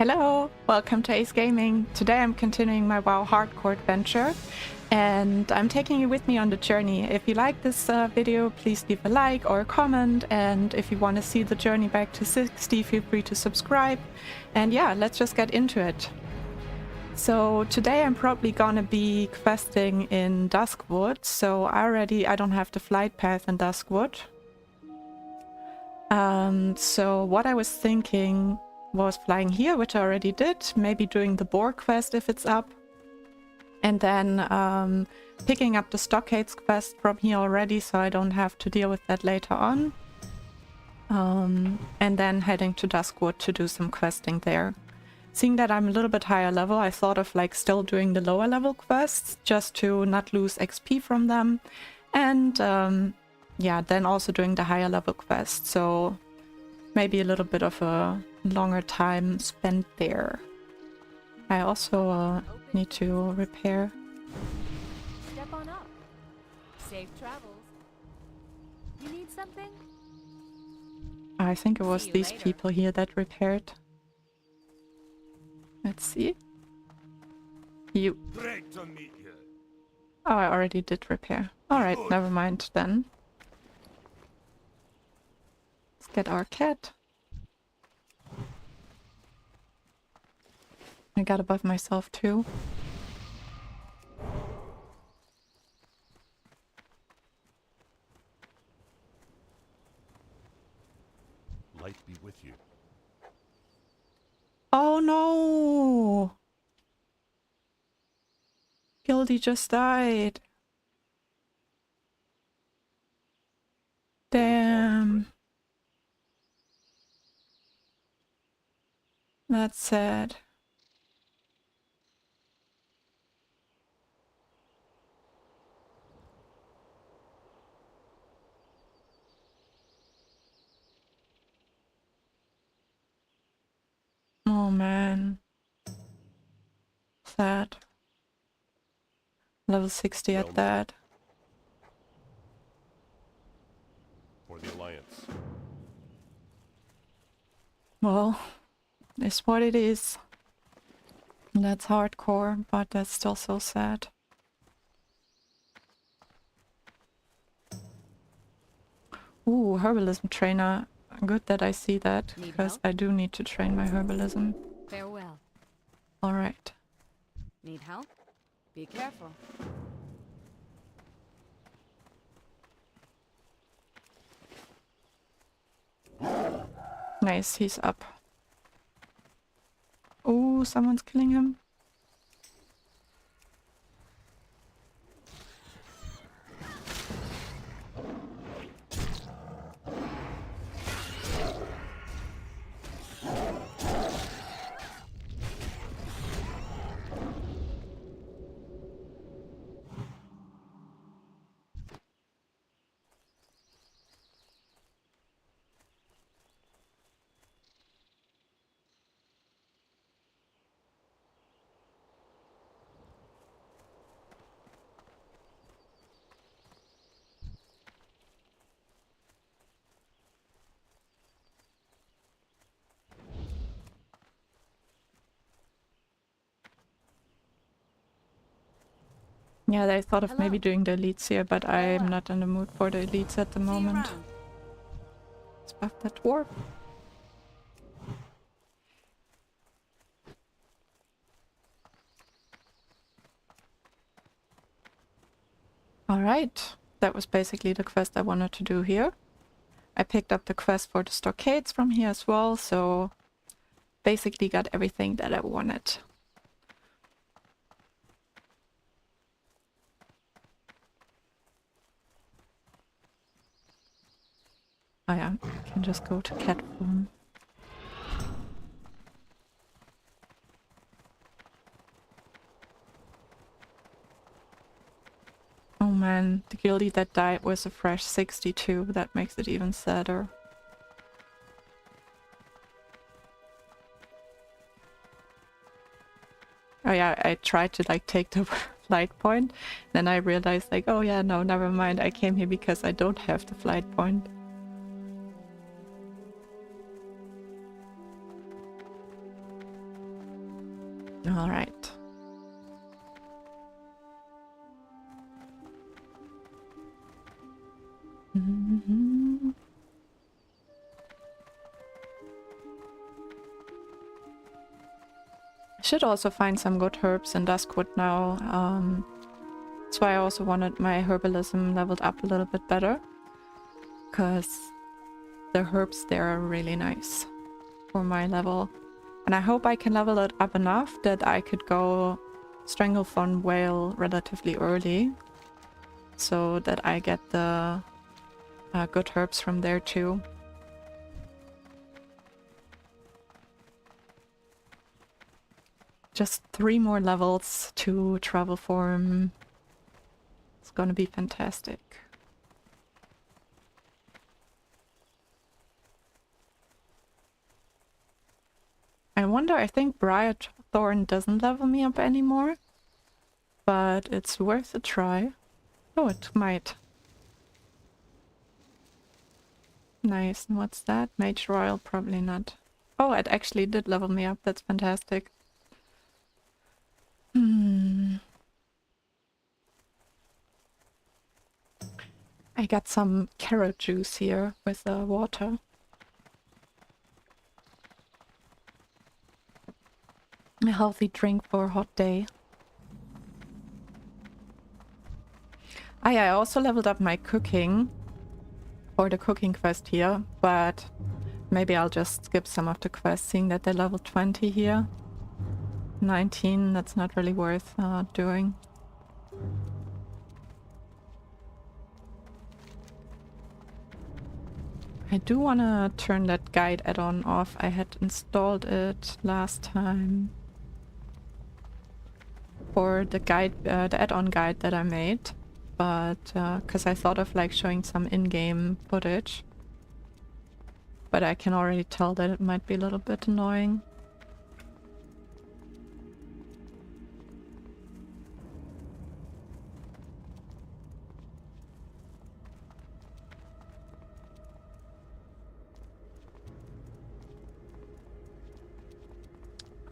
Hello, welcome to ACE Gaming. Today I'm continuing my WoW Hardcore adventure and I'm taking you with me on the journey. If you like this video, please leave a like or a comment, and if you want to see the journey back to 60, feel free to subscribe. And yeah, let's just get into it. So today I'm probably gonna be questing in Duskwood, so I don't have the flight path in Duskwood. So what I was thinking was flying here, which I already did, maybe doing the boar quest if it's up, and then picking up the stockades quest from here already so I don't have to deal with that later on, and then heading to Duskwood to do some questing there. Seeing that I'm a little bit higher level, I thought of like still doing the lower level quests just to not lose XP from them, and yeah, then also doing the higher level quests, so maybe a little bit of a longer time spent there. I also need to repair. Step on up. Safe travels. You need something? I think it was See you these later. people here that repaired. Let's see. You. Great to meet you. Oh, I already did repair. Alright, never mind then. Let's get our cat. I got above myself too. Light be with you. Oh no! Gildy just died. Damn. That's sad. Oh man. Sad. Level 60 at that. For the Alliance. Well, it's what it is. That's hardcore, but that's still so sad. Ooh, herbalism trainer. Good that I see that, Need because help? I do need to train my herbalism. Farewell. Alright. Need help? Be careful. Nice, he's up. Ooh, someone's killing him. Yeah, I thought of maybe doing the elites here, but I'm not in the mood for the elites at the See you moment. around. Let's buff that dwarf. Alright, that was basically the quest I wanted to do here. I picked up the quest for the stockades from here as well, so basically got everything that I wanted. Oh yeah, I can just go to cat form. Oh man, the guildie that died was a fresh 62, that makes it even sadder. Oh yeah, I tried to like take the flight point, then I realized like, oh yeah, no, never mind, I came here because I don't have the flight point. All right. I should also find some good herbs in Duskwood now. That's why I also wanted my herbalism leveled up a little bit better. Because the herbs there are really nice for my level. And I hope I can level it up enough that I could go Stranglethorn Whale relatively early. So that I get the good herbs from there too. Just 3 more levels to travel form. It's gonna be fantastic. I wonder, I think Briarthorn doesn't level me up anymore. But it's worth a try. Oh, it might. Nice. And what's that? Mage Royal? Probably not. Oh, it actually did level me up. That's fantastic. I got some carrot juice here with water. A healthy drink for a hot day. I also leveled up my cooking for the cooking quest here, but maybe I'll just skip some of the quests, seeing that they're level 20 here. 19, that's not really worth doing. I do want to turn that guide add-on off. I had installed it last time for the guide, the add-on guide that I made, but because I thought of like showing some in-game footage, but I can already tell that it might be a little bit annoying.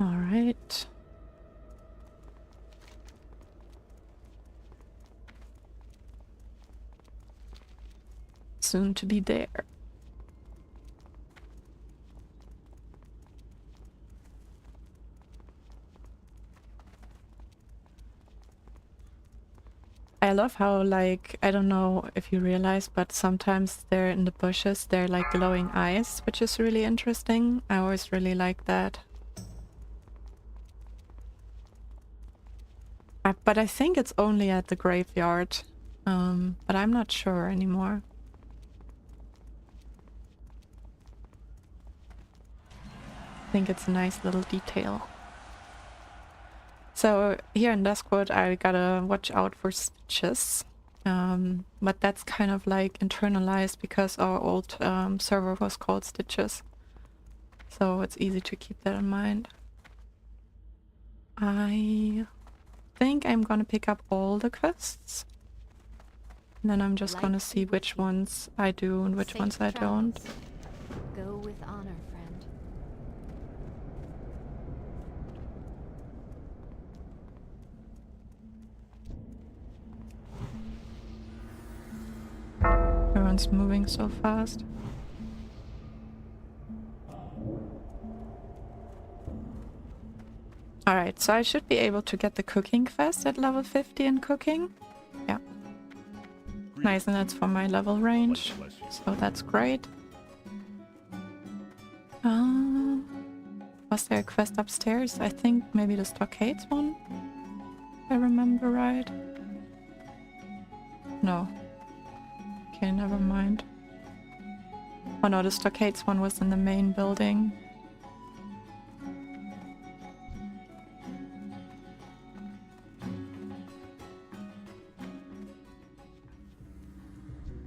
All right. Soon to be there. I love how, like, I don't know if you realize, but sometimes they're in the bushes, they're like glowing eyes, which is really interesting. I always really like that. But I think it's only at the graveyard, but I'm not sure anymore. I think it's a nice little detail. So here in Duskwood I gotta watch out for stitches, but that's kind of like internalized because our old server was called Stitches. So it's easy to keep that in mind. I think I'm gonna pick up all the quests. And then I'm just gonna see which ones I do and which ones I don't. Go with honor, friend. Everyone's moving so fast. Alright, so I should be able to get the cooking quest at level 50 in cooking. Yeah. Nice, and that's for my level range. So that's great. Was there a quest upstairs? I think maybe the Stockades one? If I remember right. No. Okay, never mind. Oh no, the Stockades one was in the main building.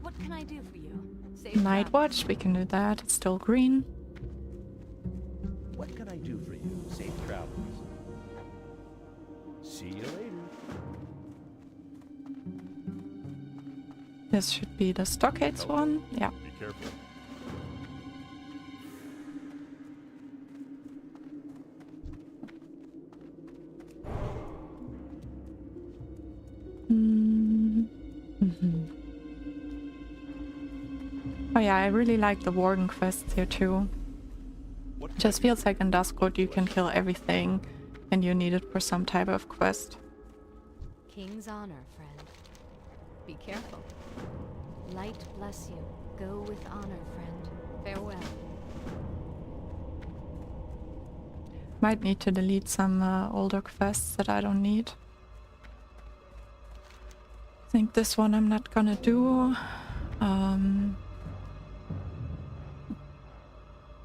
What can I do for you? Safe Night travels. Watch, we can do that. It's still green. What can I do for you? Safe travels. See you later. This should be the Stockades one. Yeah. Be careful. Oh yeah, I really like the Worgen quests here too. What It just feels like in Duskwood you can kill everything and you need it for some type of quest. King's honor, friend. Be careful. Light bless you. Go with honor, friend. Farewell. Might need to delete some older quests that I don't need. I think this one I'm not gonna do.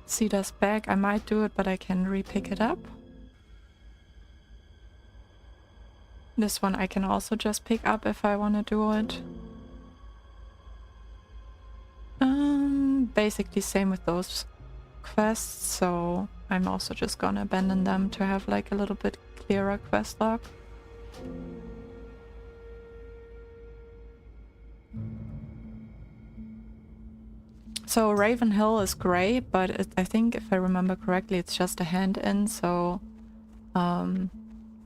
Cedar's back, I might do it, but I can re-pick it up. This one I can also just pick up if I want to do it. Basically same with those quests, so I'm also just gonna abandon them to have like a little bit clearer quest log. So Ravenhill is great, but I think if I remember correctly, it's just a hand-in, so and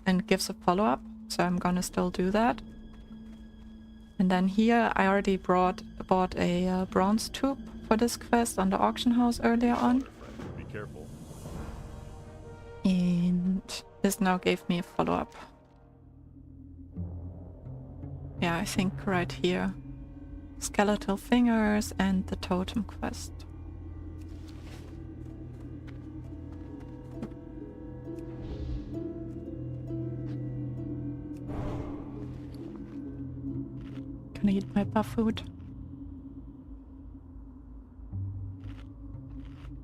it gives a follow-up, so I'm gonna still do that. And then here I already bought a bronze tube for this quest on the auction house earlier on. friend. Be careful. And this now gave me a follow-up. Yeah, I think right here. Skeletal fingers and the totem quest. Gonna eat my buff food.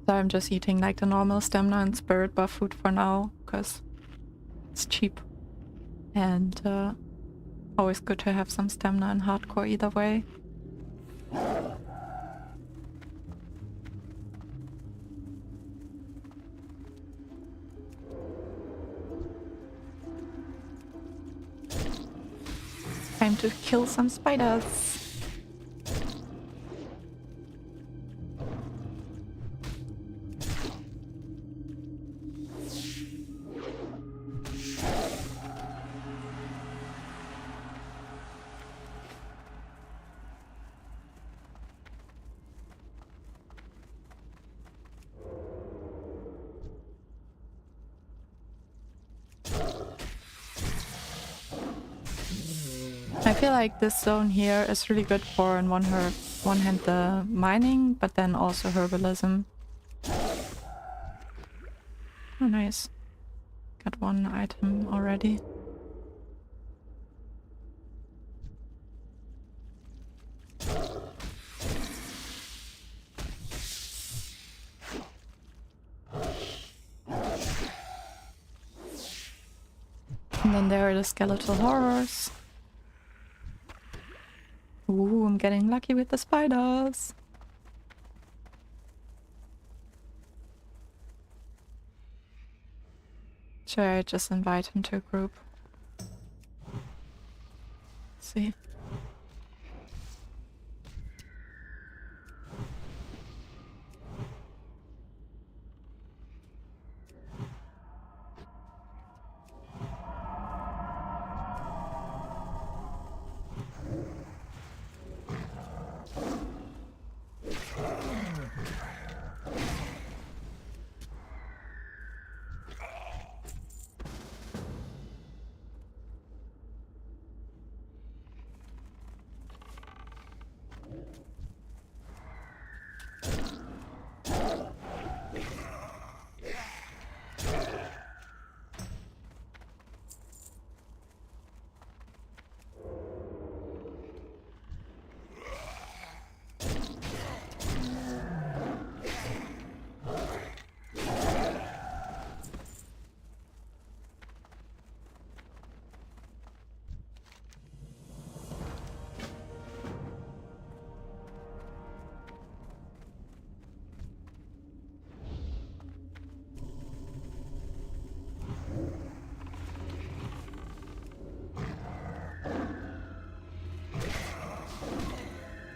So I'm just eating like the normal stamina and spirit buff food for now, because it's cheap. And always good to have some stamina and hardcore either way. Time to kill some spiders. I feel like this zone here is really good for on one hand the mining, but then also herbalism. Oh nice. Got one item already. And then there are the skeletal horrors. Ooh, I'm getting lucky with the spiders. Should I just invite him to a group? Let's see.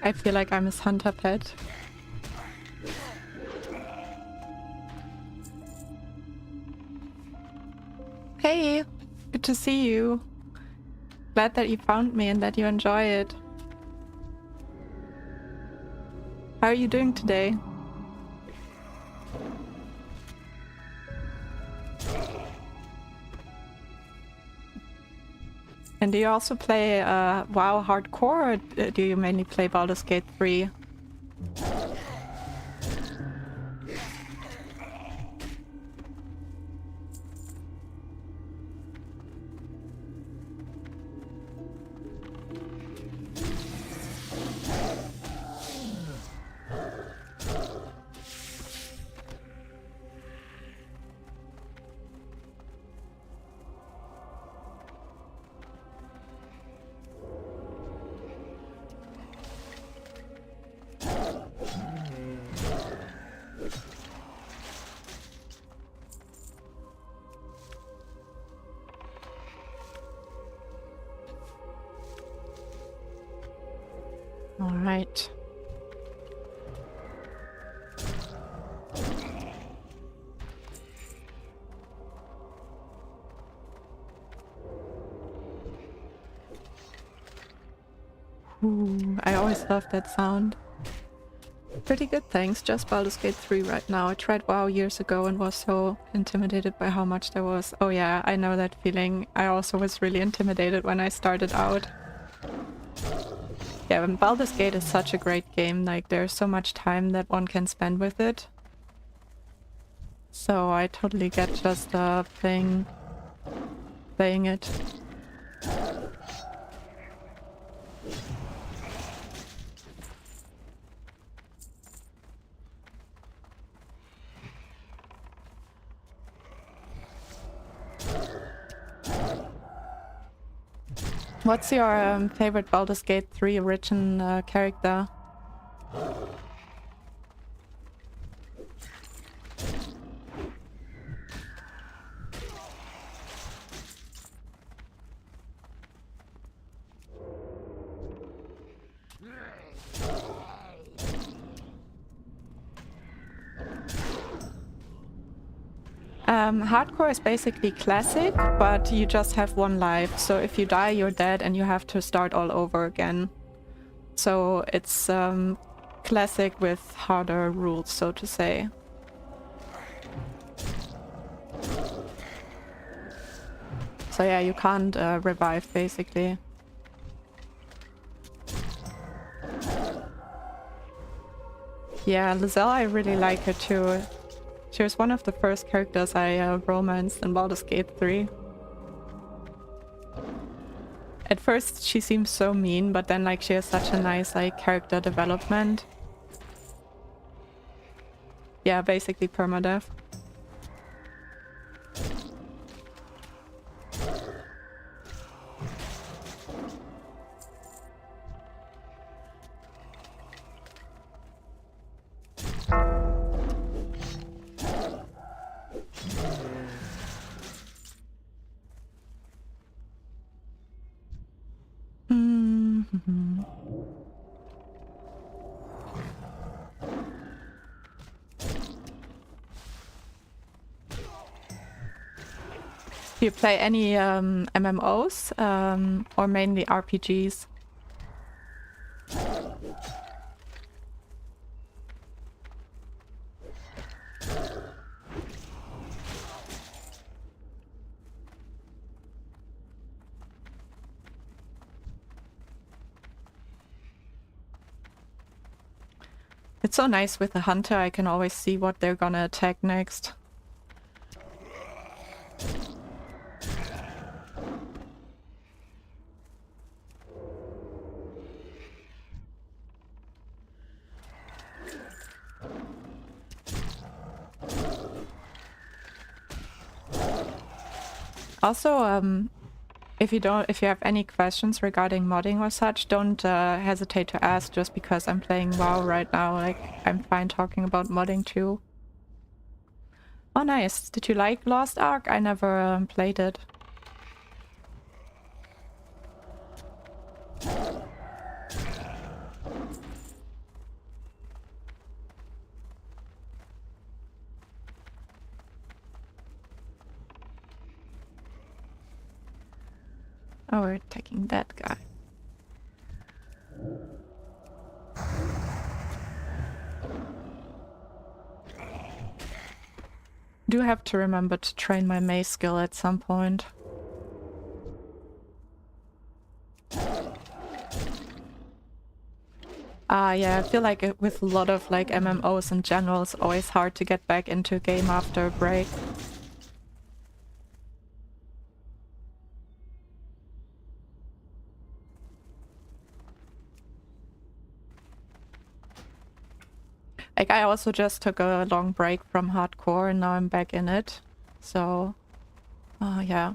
I feel like I'm his hunter pet. Hey, good to see you. Glad that you found me and that you enjoy it. How are you doing today? And do you also play WoW Hardcore, or do you mainly play Baldur's Gate 3? All right. Ooh, I always love that sound. Pretty good, thanks. Just Baldur's Gate 3 right now. I tried WoW years ago and was so intimidated by how much there was. Oh yeah, I know that feeling. I also was really intimidated when I started out. Yeah, and Baldur's Gate is such a great game. Like, there's so much time that one can spend with it. So I totally get just playing it. What's your favorite Baldur's Gate 3 origin character? Hardcore is basically classic, but you just have one life. So if you die, you're dead and you have to start all over again. So it's classic with harder rules, so to say. So yeah, you can't revive, basically. Yeah, Lizelle, I really like her too. She was one of the first characters I romanced in Baldur's Gate 3. At first she seems so mean, but then like she has such a nice like character development. Yeah, basically permadeath. Do you play any MMOs or mainly RPGs? It's so nice with the hunter, I can always see what they're gonna attack next. Also, if you have any questions regarding modding or such, don't hesitate to ask. Just because I'm playing WoW right now, like I'm fine talking about modding too. Oh, nice. Did you like Lost Ark? I never played it. Oh, we're attacking that guy. do have to remember to train my mace skill at some point. Yeah, I feel like with a lot of like MMOs in general, it's always hard to get back into a game after a break. Like, I also just took a long break from hardcore and now I'm back in it. So, yeah.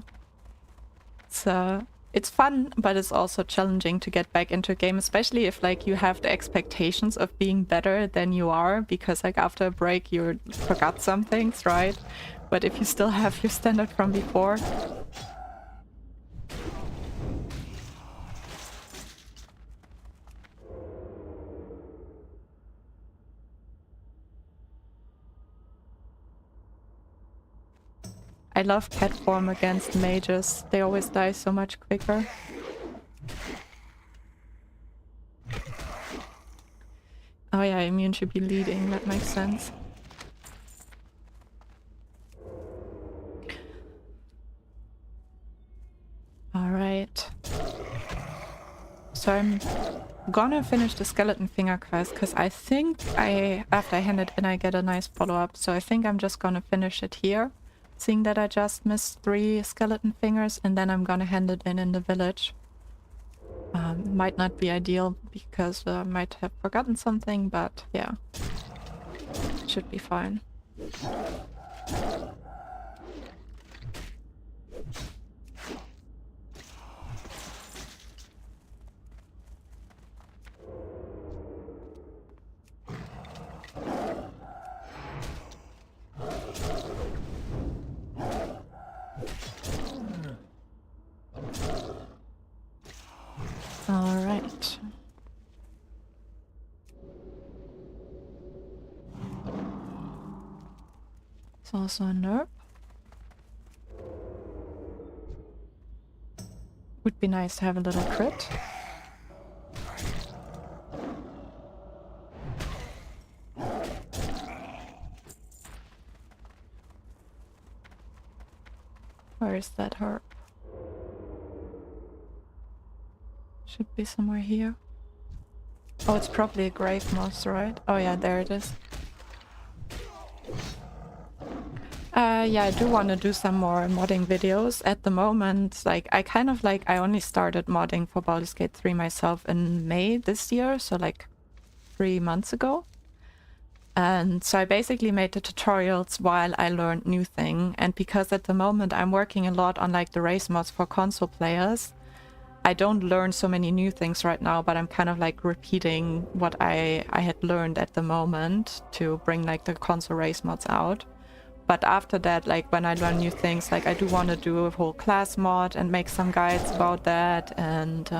It's fun, but it's also challenging to get back into a game, especially if like you have the expectations of being better than you are, because like after a break you forgot some things, right? But if you still have your standard from before. I love cat form against mages. They always die so much quicker. Oh yeah, immune should be leading, that makes sense. Alright. So I'm gonna finish the skeleton finger quest, because I think after I hand it in I get a nice follow-up, so I think I'm just gonna finish it here. Seeing that I just missed 3 skeleton fingers, and then I'm gonna hand it in the village. Might not be ideal because I might have forgotten something, but yeah, should be fine. Alright. It's also a nerf. Would be nice to have a little crit. Where is that herb? Should be somewhere here. Oh, it's probably a grave moss, right? Oh yeah, there it is. Yeah, I do want to do some more modding videos. At the moment, like, I only started modding for Baldur's Gate 3 myself in May this year, so like 3 months ago. And so I basically made the tutorials while I learned new thing. And because at the moment I'm working a lot on like the race mods for console players, I don't learn so many new things right now, but I'm kind of like repeating what I had learned at the moment to bring like the console race mods out. But after that, like when I learn new things, like I do want to do a whole class mod and make some guides about that. And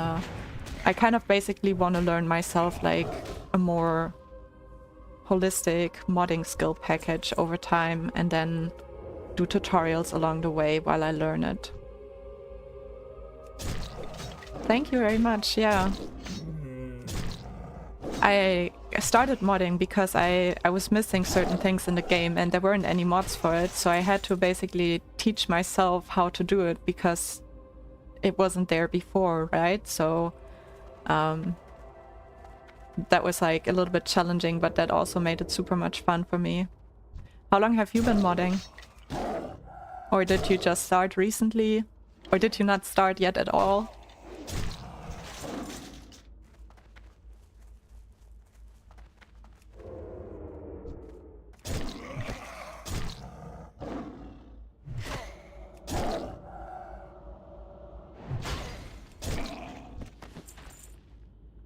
I kind of basically want to learn myself like a more holistic modding skill package over time and then do tutorials along the way while I learn it. Thank you very much, yeah. I started modding because I was missing certain things in the game and there weren't any mods for it, so I had to basically teach myself how to do it because it wasn't there before, right? So that was like a little bit challenging, but that also made it super much fun for me. How long have you been modding? Or did you just start recently? Or did you not start yet at all?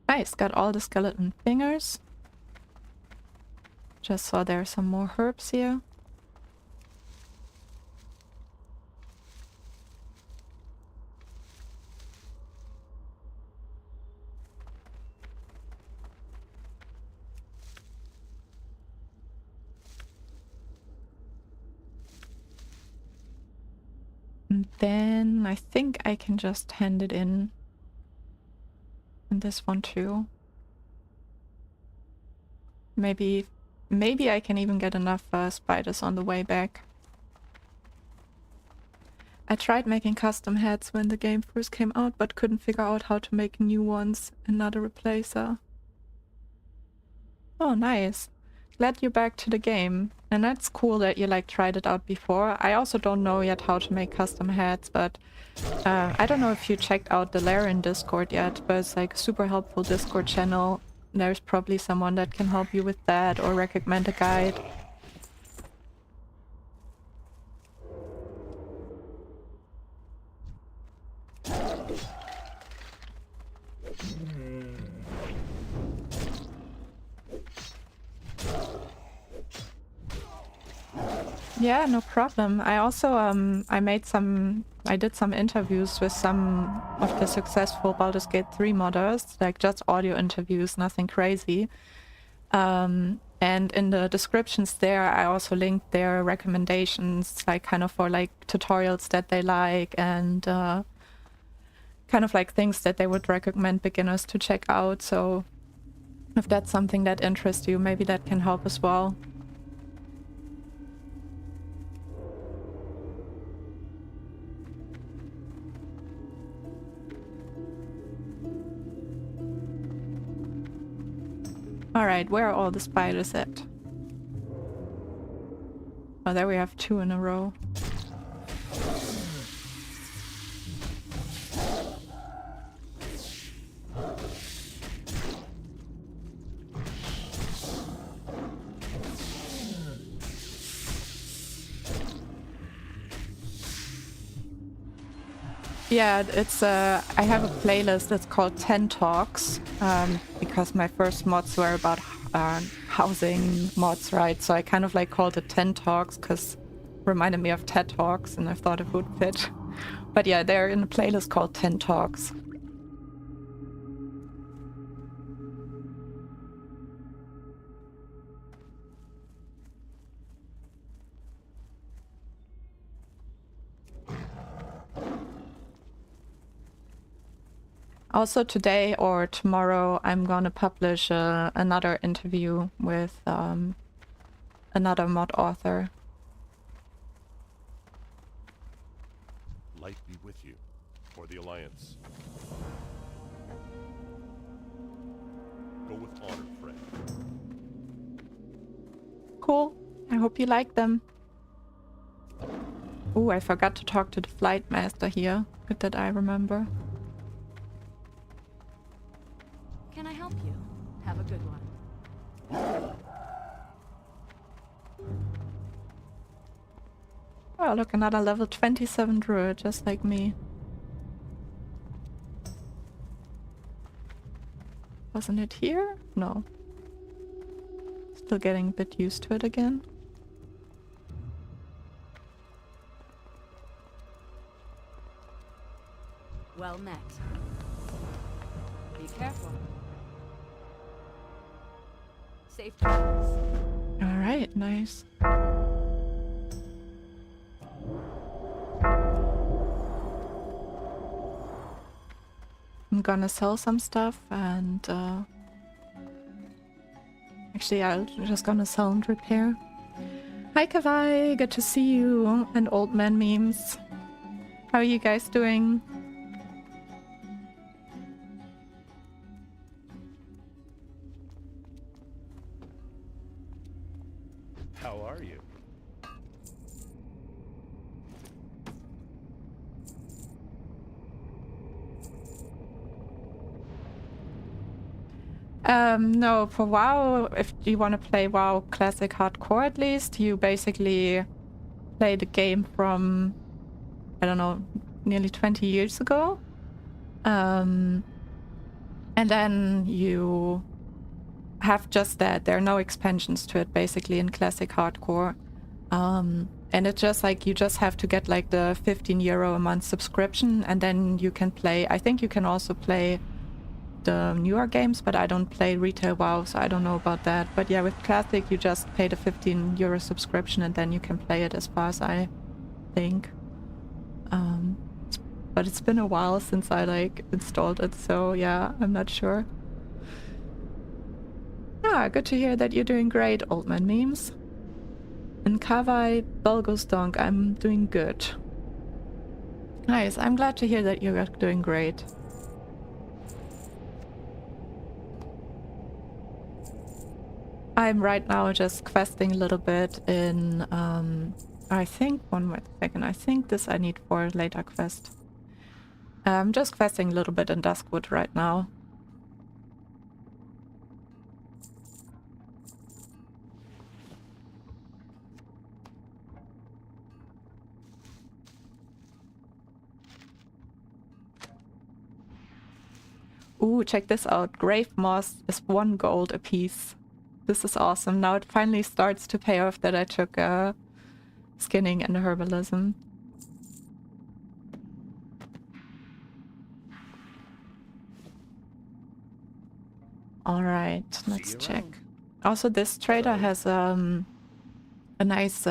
Nice, got all the skeleton fingers. Just saw there are some more herbs here. And then I think I can just hand it in. And this one too. Maybe I can even get enough spiders on the way back. I tried making custom hats when the game first came out, but couldn't figure out how to make new ones and not a replacer. Oh, nice. Glad you're back to the game. And that's cool that you like tried it out before. I also don't know yet how to make custom hats, but I don't know if you checked out the Larian Discord yet, but it's like a super helpful Discord channel. There's probably someone that can help you with that or recommend a guide. Yeah, no problem. I also I did some interviews with some of the successful Baldur's Gate 3 modders, like just audio interviews, nothing crazy. And in the descriptions there, I also linked their recommendations, like kind of for like tutorials that they like and kind of like things that they would recommend beginners to check out. So if that's something that interests you, maybe that can help as well. Alright, where are all the spiders at? Oh, there we have 2 in a row. Yeah, it's I have a playlist that's called 10 Talks, because my first mods were about housing mods, right? So I kind of like called it 10 Talks because it reminded me of TED Talks and I thought it would fit. But yeah, they're in a playlist called 10 Talks. Also today or tomorrow I'm gonna publish another interview with another mod author. Light be with you, or the Alliance. Go with honor, friend. Cool. I hope you like them. Ooh, I forgot to talk to the flight master here. Good that I remember. Can I help you? Have a good one. Oh, look, another level 27 druid, just like me. Wasn't it here? No. Still getting a bit used to it again. Well met. Be careful. Safe travels. Alright, nice. I'm gonna sell some stuff and actually I'm just gonna sell and repair. Hi Kawai, good to see you, and old man memes. How are you guys doing? How are you? No, for WoW, if you want to play WoW Classic Hardcore at least, you basically play the game from, I don't know, nearly 20 years ago. And then you have just that. There are no expansions to it basically in Classic Hardcore. And it's just like you just have to get like the €15 a month subscription and then you can play. I think you can also play the newer games, but I don't play retail WoW, so I don't know about that. But yeah, with Classic you just pay the €15 subscription and then you can play it as far as I think. But it's been a while since I like installed it, so yeah, I'm not sure. Ah, good to hear that you're doing great, old man memes. In Kawai Belgosdonk, I'm doing good. Nice. I'm glad to hear that you're doing great. I'm right now just questing a little bit in, I think, one more second, I think this I need for a later quest. I'm just questing a little bit in Duskwood right now. Ooh, check this out. Grave moss is 1 gold a piece. This is awesome. Now it finally starts to pay off that I took skinning and herbalism. Alright, let's check. Also, this trader has a nice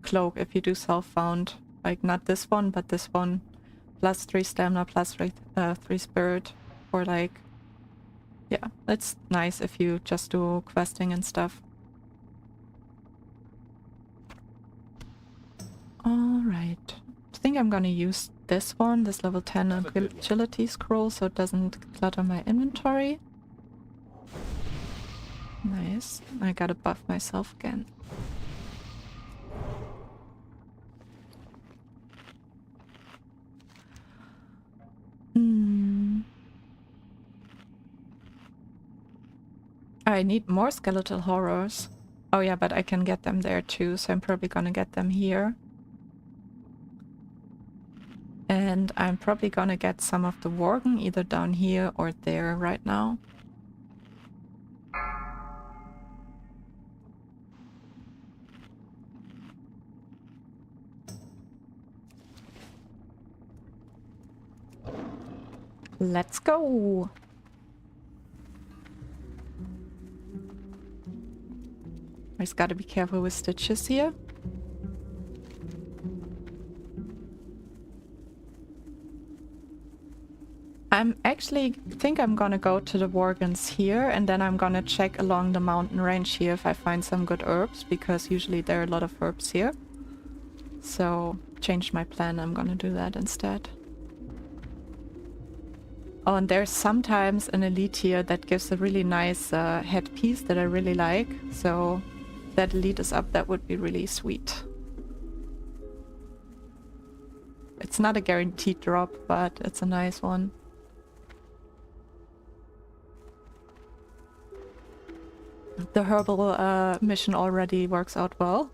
cloak if you do self-found. Like, not this one, but this one. Plus 3 stamina, plus 3 spirit. Or like... Yeah, it's nice if you just do questing and stuff. Alright. I think I'm gonna use this one, this level 10 agility scroll, so it doesn't clutter my inventory. Nice. I gotta buff myself again. I need more skeletal horrors. Oh yeah, but I can get them there too, so I'm probably gonna get them here. And I'm probably gonna get some of the Worgen either down here or there right now. Let's go! I just gotta be careful with stitches here. I'm actually think I'm gonna go to the Worgens here, and then I'm gonna check along the mountain range here if I find some good herbs, because usually there are a lot of herbs here. So, change my plan, I'm gonna do that instead. Oh, and there's sometimes an elite here that gives a really nice headpiece that I really like, so if that elite is up, that would be really sweet. It's not a guaranteed drop, but it's a nice one. The herbal mission already works out well.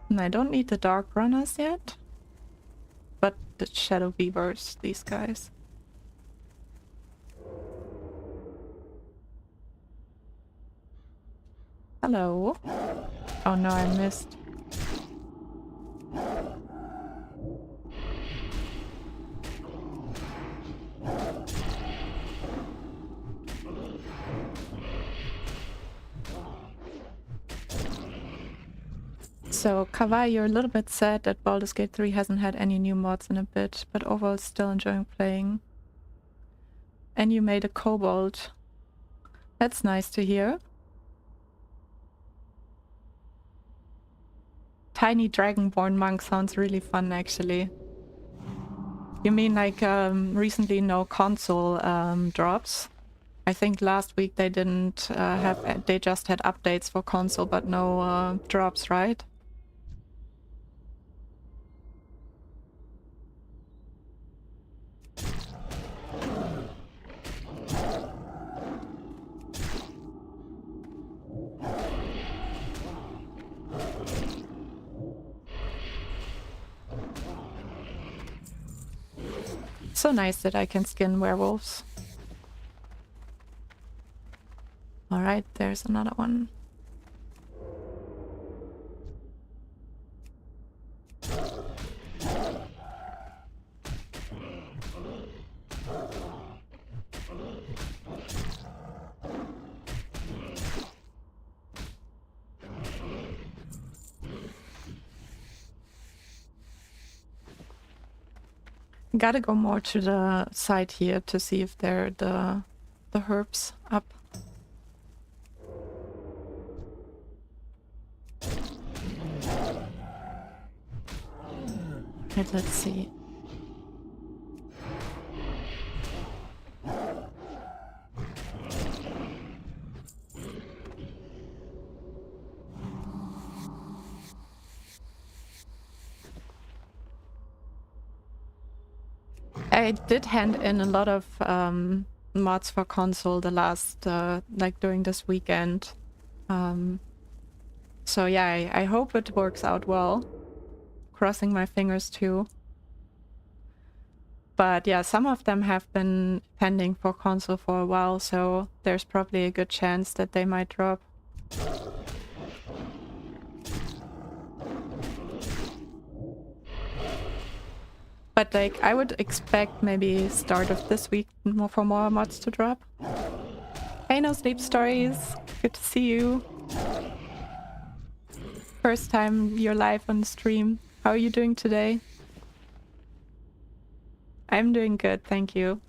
And I don't need the dark runners yet, but the shadow beavers, these guys. Hello. Oh no, I missed. So, Kawai, you're a little bit sad that Baldur's Gate 3 hasn't had any new mods in a bit, but overall still enjoying playing. And you made a kobold. That's nice to hear. Tiny Dragonborn monk sounds really fun, actually. You mean like recently no console drops? I think last week they didn't have, they just had updates for console but no drops, right? So nice that I can skin werewolves. Alright, there's another one. Gotta go more to the side here to see if there are the herbs up. Right, let's see. I did hand in a lot of mods for console the last, like during this weekend. So yeah, I hope it works out well. Crossing my fingers too. But yeah, some of them have been pending for console for a while, so there's probably a good chance that they might drop. But like, I would expect maybe start of this week for more mods to drop. Hey, No Sleep Stories, good to see you. First time you're live on stream. How are you doing today? I'm doing good, thank you.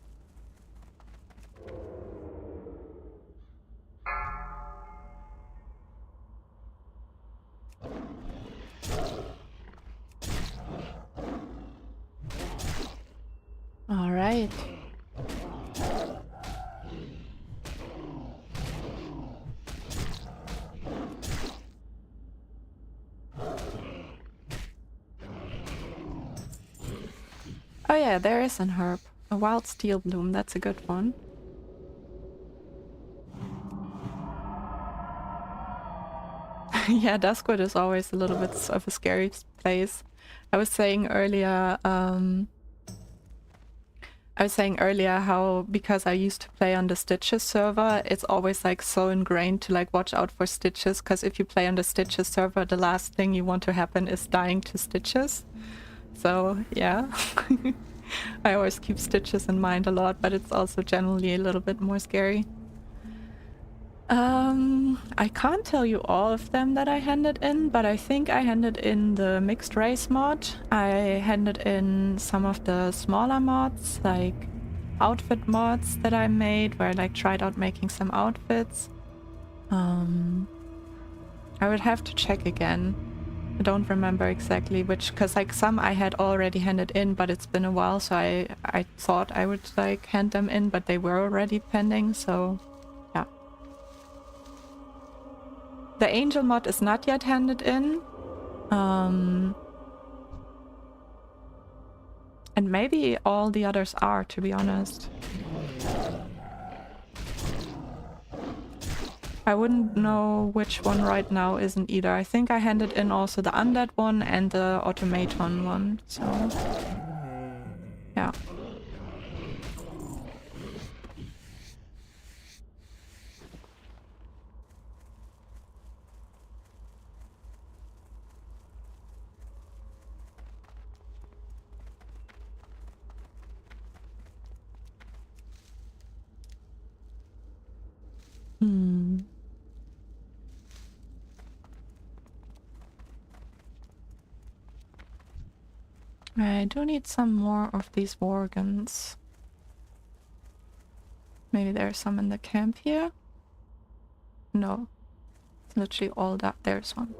All right. Oh yeah, there is an herb. A wild steel bloom, that's a good one. Yeah, Duskwood is always a little bit of a scary place. I was saying earlier, how because I used to play on the Stitches server, it's always like so ingrained to like watch out for Stitches, because if you play on the Stitches server, the last thing you want to happen is dying to Stitches. So yeah, I always keep Stitches in mind a lot, but it's also generally a little bit more scary. I can't tell you all of them that I handed in, but I think I handed in the mixed race mod. I handed in some of the smaller mods, like outfit mods that I made, where I like tried out making some outfits. I would have to check again. I don't remember exactly which, because like some I had already handed in, but it's been a while, so I thought I would like hand them in, but they were already pending, so yeah. The angel mod is not yet handed in. And maybe all the others are, to be honest. I wouldn't know which one right now isn't either. I think I handed in also the undead one and the automaton one, so yeah. I do need some more of these Worgens. Maybe there's some in the camp here? No. It's literally all that. There's one.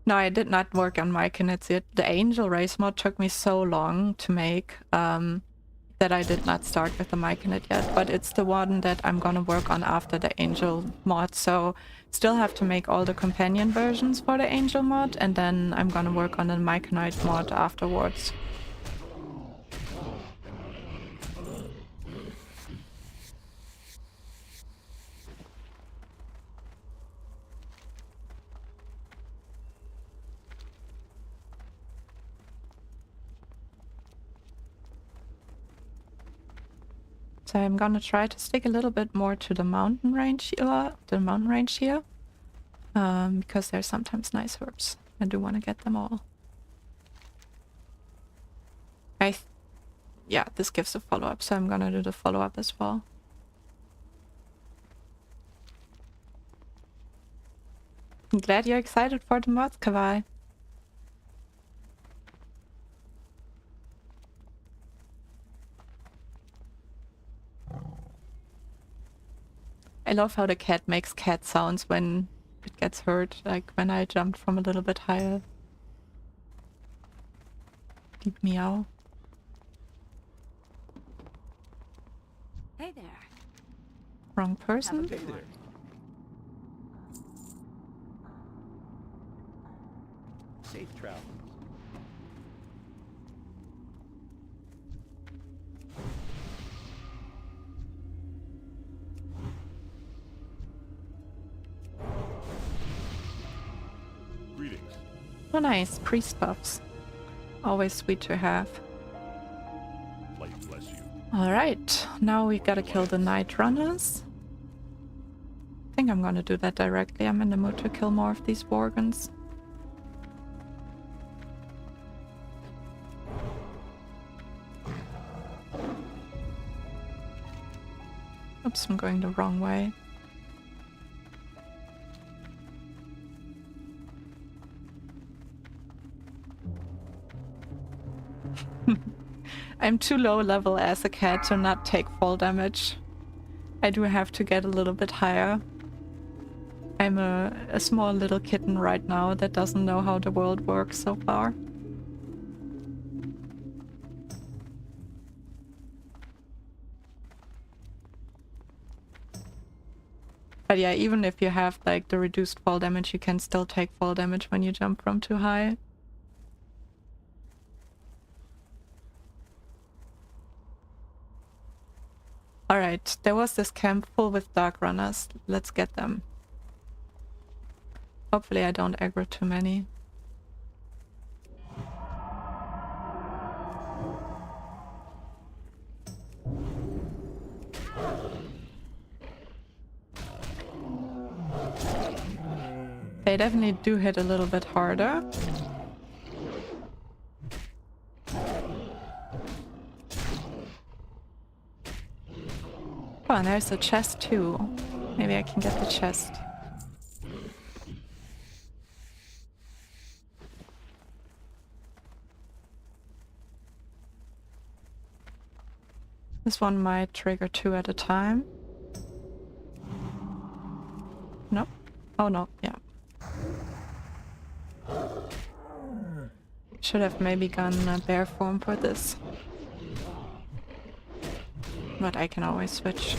No, I did not work on Myconets yet. The Angel Race mod took me so long to make that I did not start with the Myconet yet, but it's the one that I'm gonna work on after the Angel mod, so still have to make all the companion versions for the Angel mod, and then I'm gonna work on the Myconite mod afterwards. So I'm gonna try to stick a little bit more to the mountain range here, because there's sometimes nice herbs. I do want to get them all. Yeah, this gives a follow-up, so I'm gonna do the follow-up as well. I'm glad you're excited for the mods, Kawai. I love how the cat makes cat sounds when it gets hurt, like when I jumped from a little bit higher. Deep meow. Hey there. Wrong person? Have a Hey good there. one. Safe travels. Greetings. Oh nice, priest buffs. Always sweet to have. Light bless you. Alright, now we gotta kill the night runners. I think I'm gonna do that directly. I'm in the mood to kill more of these Worgens. Oops, I'm going the wrong way. I'm too low level as a cat to not take fall damage. I do have to get a little bit higher. I'm a small little kitten right now that doesn't know how the world works so far. But yeah, even if you have like the reduced fall damage, you can still take fall damage when you jump from too high. Alright, there was this camp full with dark runners. Let's get them. Hopefully I don't aggro too many. They definitely do hit a little bit harder. Oh, and there's a chest too. Maybe I can get the chest. This one might trigger 2 at a time. Nope. Oh no, yeah. Should have maybe gone bear form for this. But I can always switch.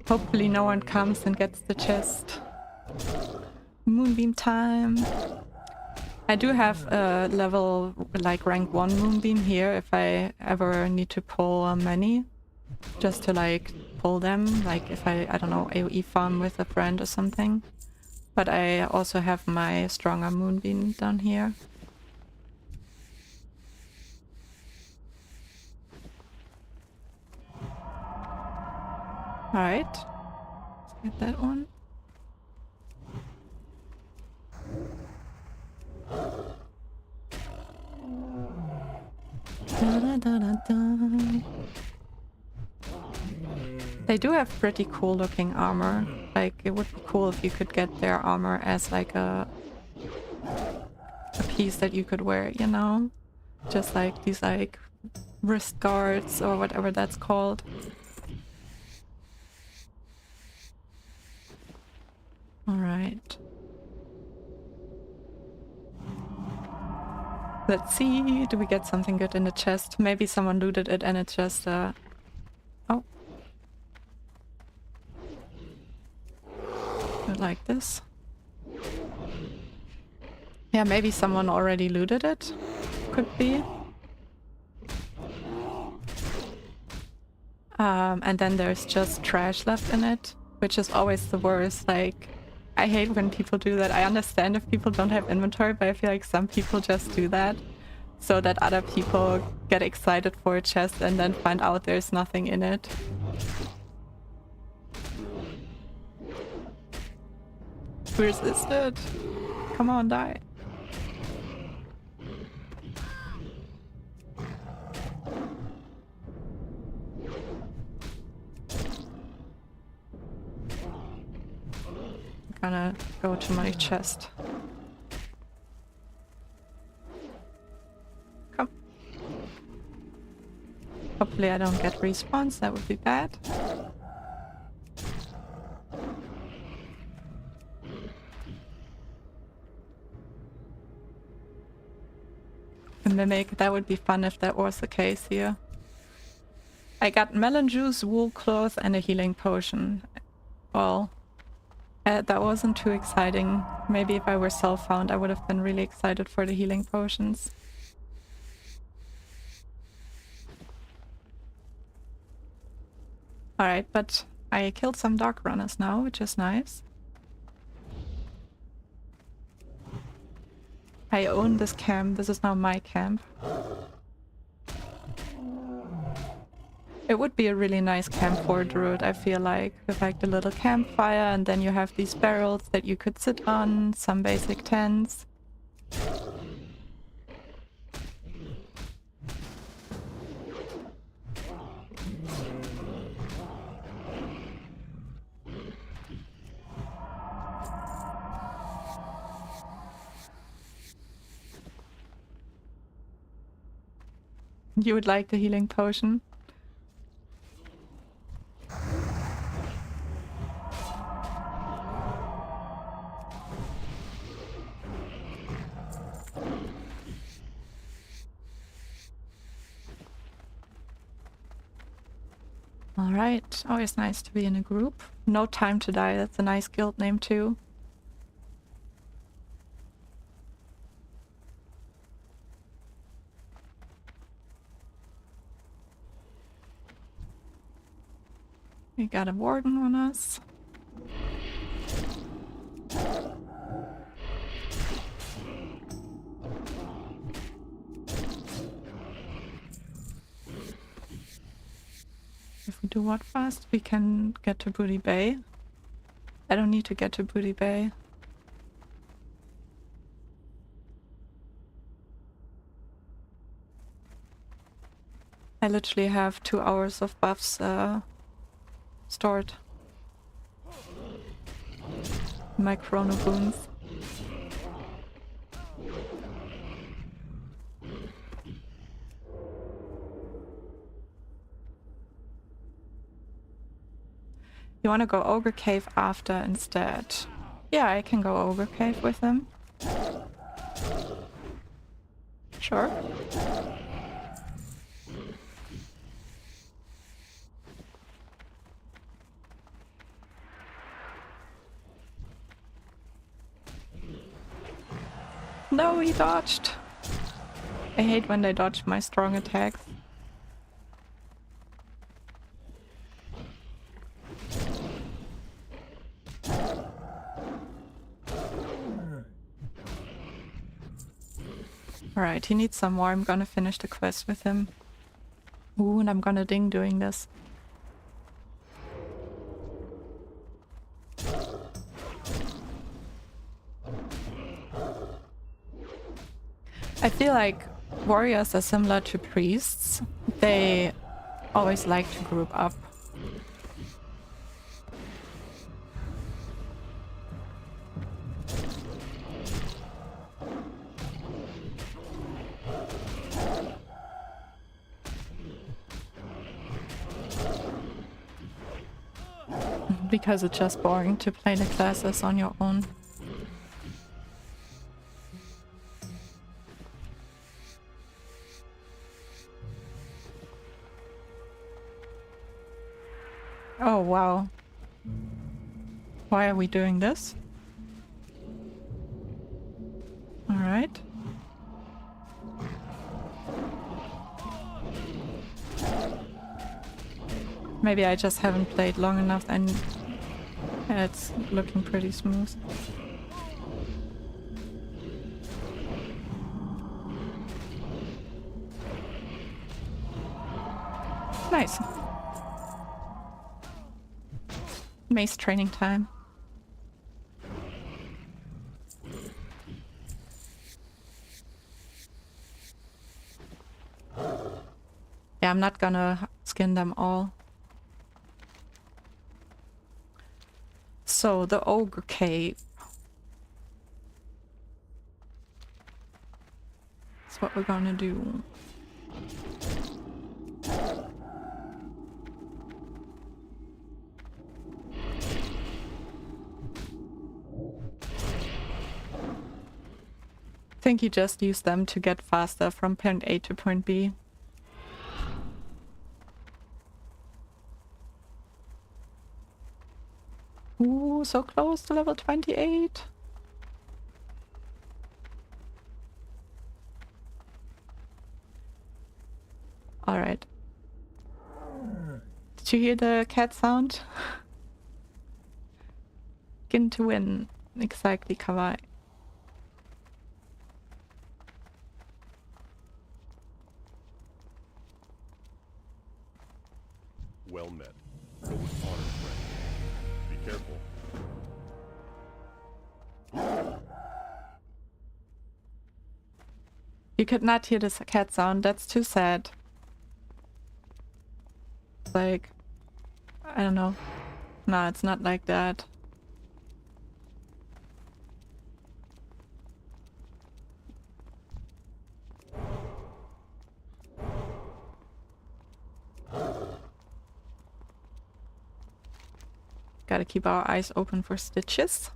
Hopefully no one comes and gets the chest. Moonbeam time. I do have a level like rank 1 moonbeam here if I ever need to pull many. Just to like pull them, like if I don't know, AoE farm with a friend or something. But I also have my stronger moonbeam down here. Alright, let's get that one. Da, da, da, da, da. They do have pretty cool looking armor. Like, it would be cool if you could get their armor as like a piece that you could wear, you know? Just like these like wrist guards or whatever that's called. Alright. Let's see, do we get something good in the chest? Maybe someone looted it and it's just oh. Like this. Yeah, maybe someone already looted it. Could be. And then there's just trash left in it, which is always the worst. Like, I hate when people do that. I understand if people don't have inventory, but I feel like some people just do that so that other people get excited for a chest and then find out there's nothing in it. Resisted. Come on, die. gonna go to my chest. Come. Hopefully I don't get respawns, that would be bad. A mimic, that would be fun if that was the case here. I got melon juice, wool cloth, and a healing potion. Well, that wasn't too exciting. Maybe if I were self-found, I would have been really excited for the healing potions. Alright, but I killed some dark runners now, which is nice. I own this camp. This is now my camp. It would be a really nice camp for a druid, I feel like. With like the little campfire, and then you have these barrels that you could sit on, some basic tents. You would like the healing potion? Alright, always nice to be in a group. No Time to Die, that's a nice guild name too. We got a Worgen on us. If we do what fast, we can get to Booty Bay. I don't need to get to Booty Bay. I literally have 2 hours of buffs stored. My chrono boons. You want to go Ogre Cave after instead? Yeah, I can go Ogre Cave with him. Sure. No, he dodged. I hate when they dodge my strong attacks. Alright, he needs some more. I'm gonna finish the quest with him. Ooh, and I'm gonna ding doing this. I feel like warriors are similar to priests. They always like to group up. Because it's just boring to play the classes on your own. Oh wow. Why are we doing this? Alright. Maybe I just haven't played long enough and it's looking pretty smooth. Nice. Mace training time. Yeah, I'm not gonna skin them all. So, the Ogre Cave. That's what we're gonna do. I think you just use them to get faster from point A to point B. Ooh, so close to level 28. Alright. Did you hear the cat sound? Begin to win. Exactly, kawaii. Well met. Go with honor, friend. Be careful. You could not hear this cat sound. That's too sad. Like, I don't know. No, it's not like that. Gotta keep our eyes open for stitches.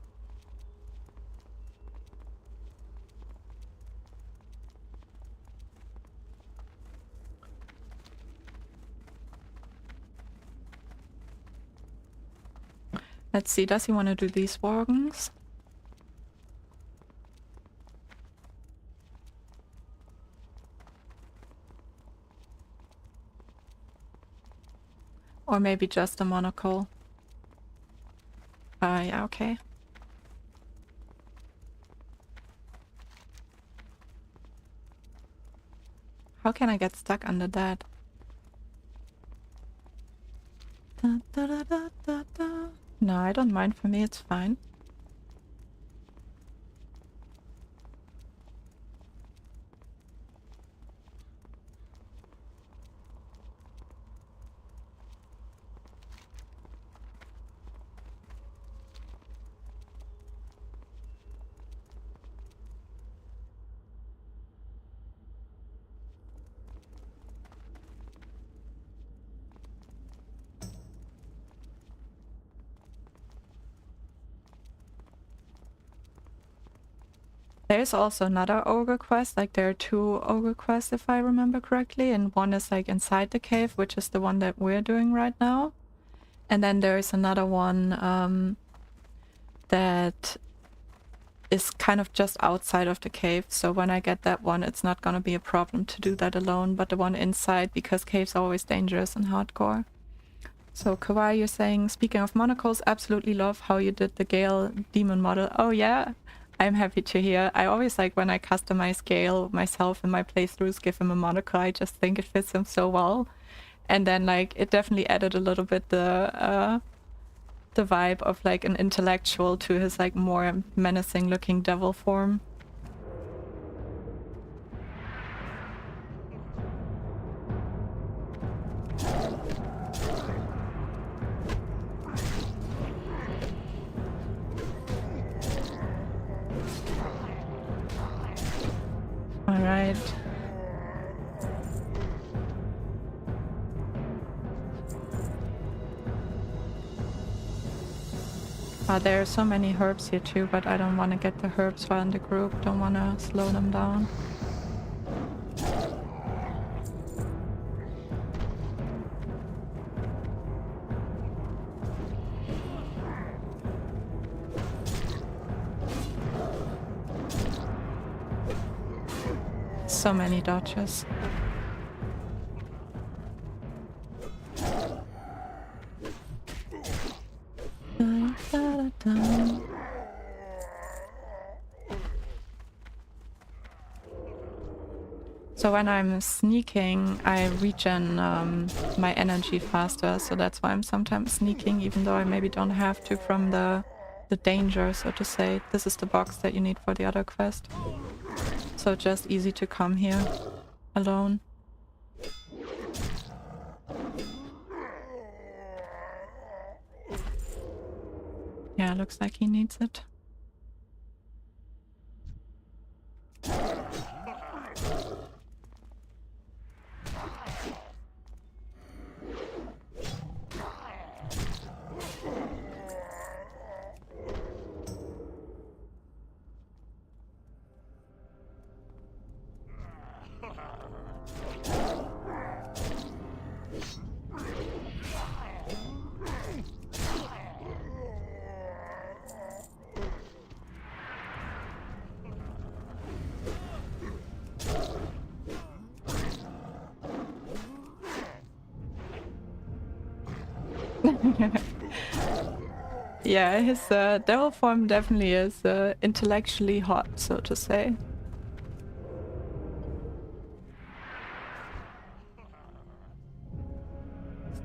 Let's see, does he want to do these Worgens? Or maybe just a monocle? Yeah, okay. How can I get stuck under that? Da, da, da, da, da, da. No, I don't mind. For me, it's fine. There's also another ogre quest, like there are two ogre quests if I remember correctly, and one is like inside the cave, which is the one that we're doing right now. And then there is another one that is kind of just outside of the cave, so when I get that one it's not gonna be a problem to do that alone, but the one inside, because caves are always dangerous in hardcore. So Kawaii, you're saying, speaking of monocles, absolutely love how you did the Gale demon model. Oh yeah? I'm happy to hear. I always like when I customize Gale myself in my playthroughs, give him a monocle. I just think it fits him so well. And then like it definitely added a little bit the vibe of like an intellectual to his like more menacing looking devil form. Alright. There are so many herbs here too, but I don't want to get the herbs while in the group. Don't want to slow them down. So many dodges. So when I'm sneaking, I regen my energy faster, so that's why I'm sometimes sneaking, even though I maybe don't have to from the danger, so to say. This is the box that you need for the other quest. So just easy to come here alone. Yeah, Yeah, looks like he needs it. Yeah, his devil form definitely is intellectually hot, so to say.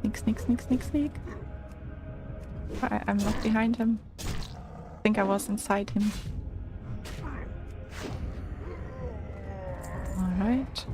Sneak, sneak, sneak, sneak, sneak. I'm not behind him. I think I was inside him. Alright.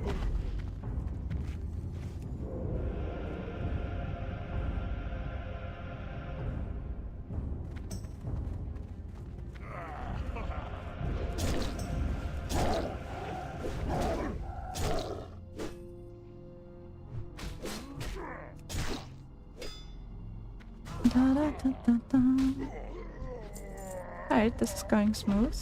Da, da, da, da, da. Alright, this is going smooth.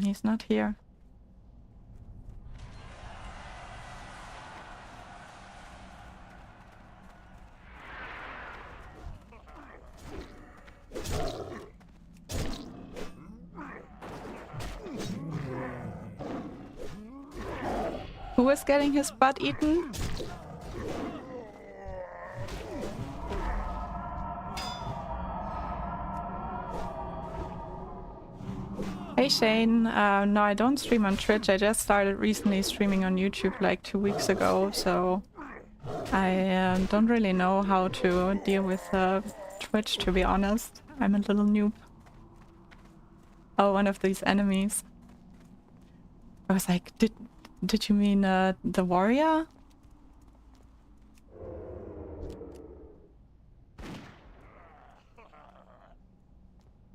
He's not here. Who is getting his butt eaten? Hey Shane, no, I don't stream on Twitch. I just started recently streaming on YouTube like 2 weeks ago, so I don't really know how to deal with Twitch, to be honest. I'm a little noob. Oh, one of these enemies. I was like, did you mean the warrior?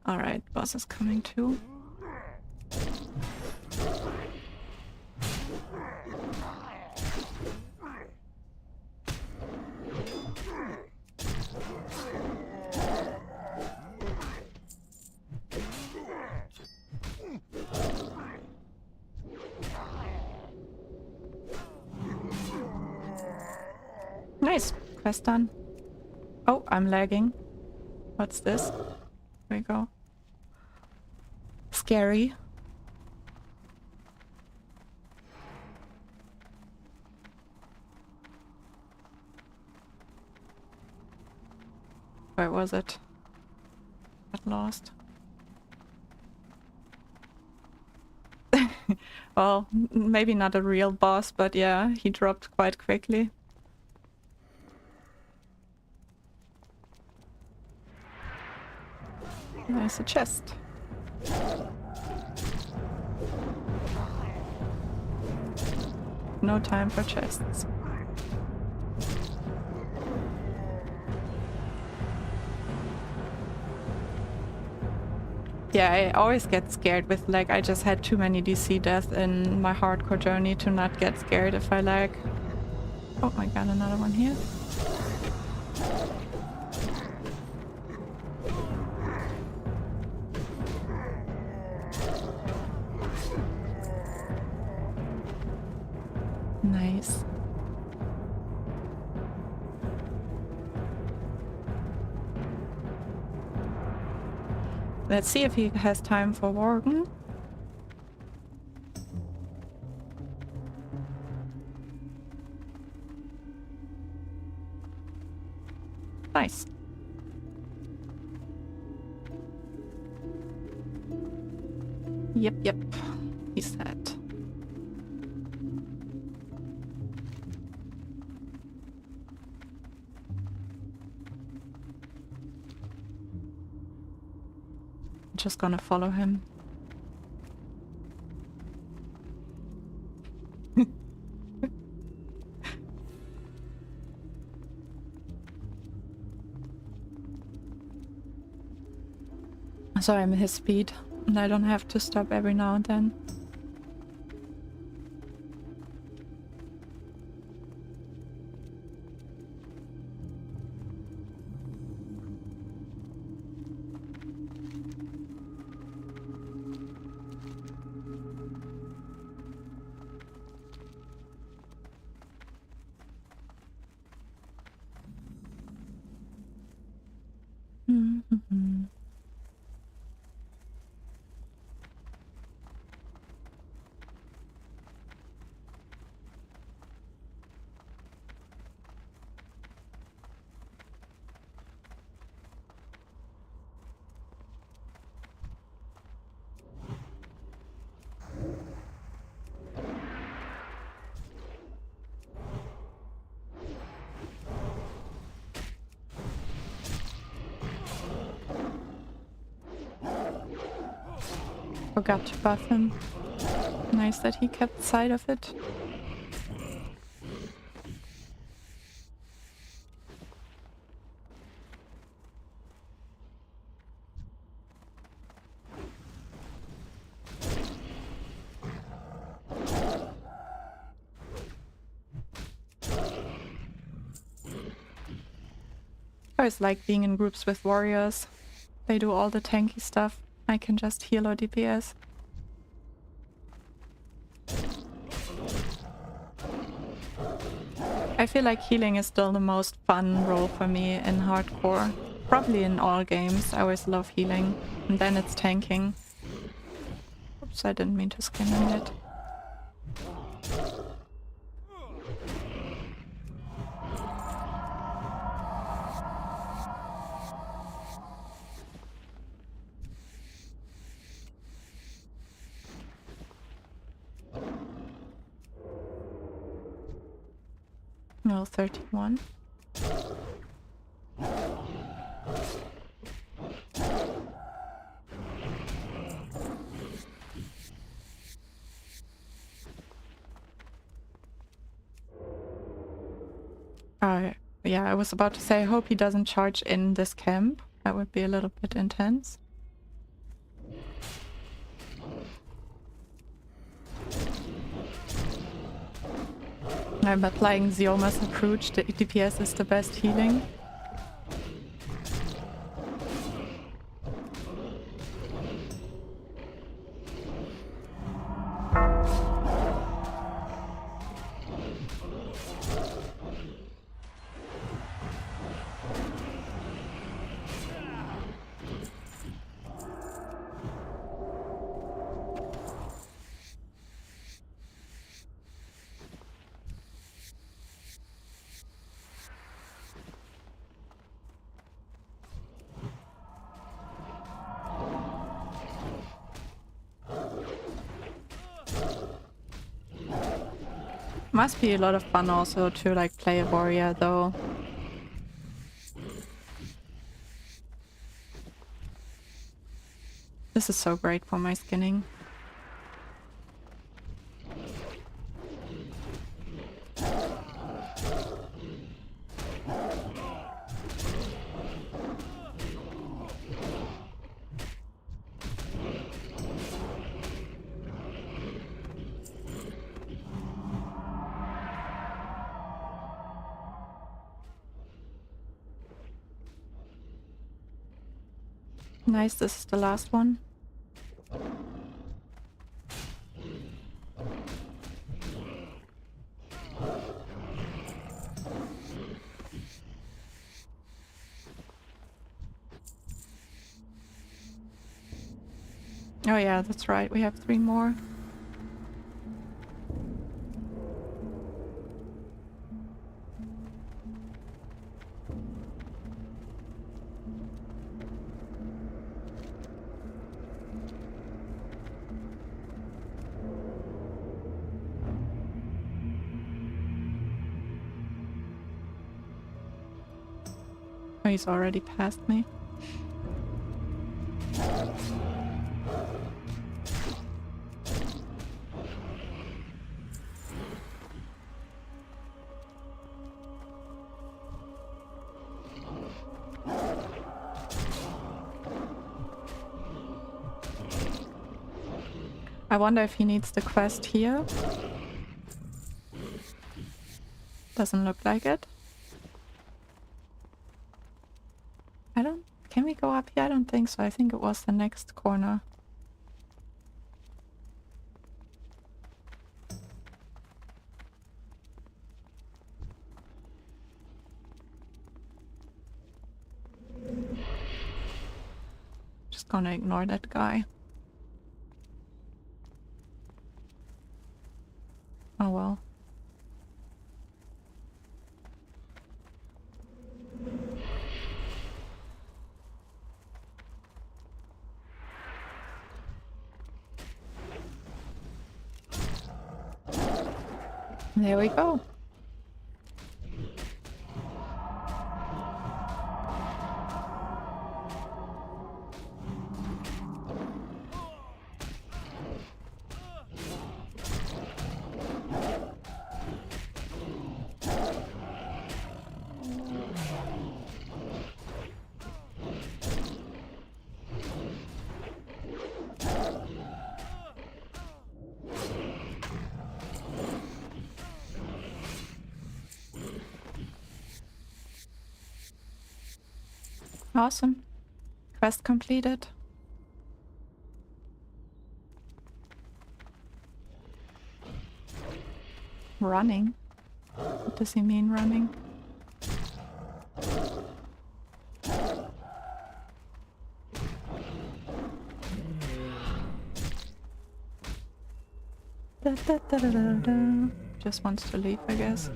Alright, boss is coming too. Nice, quest done. Oh, I'm lagging. What's this? Here we go. Scary. Where was it? Got lost. Well, maybe not a real boss, but yeah, he dropped quite quickly. There's a chest. No time for chests. Yeah, I always get scared with lag. I just had too many DC deaths in my hardcore journey to not get scared if I lag. Oh my god, another one here. Nice. Let's see if he has time for Worgen. Nice. Yep, he said. Just gonna follow him. So I'm his speed, and I don't have to stop every now and then. Mm-hmm. Forgot to buff him. Nice that he kept sight of it. I always like being in groups with warriors. They do all the tanky stuff. I can just heal or DPS. I feel like healing is still the most fun role for me in hardcore. Probably in all games. I always love healing. And then it's tanking. Oops, I didn't mean to skin him yet. No, 31. Yeah, I was about to say, I hope he doesn't charge in this camp. That would be a little bit intense. I'm applying Xioma's approach. The DPS is the best healing. Must be a lot of fun also to like play a warrior though. This is so great for my skinning. Nice, this is the last one. Oh yeah, that's right, we have 3 more. Oh, he's already past me. I wonder if he needs the quest here. Doesn't look like it. I don't... Can we go up here? I don't think so. I think it was the next corner. Just gonna ignore that guy. Oh well. There we go. Awesome. Quest completed. Running? What does he mean, running? Da, da, da, da, da, da. Just wants to leave, I guess.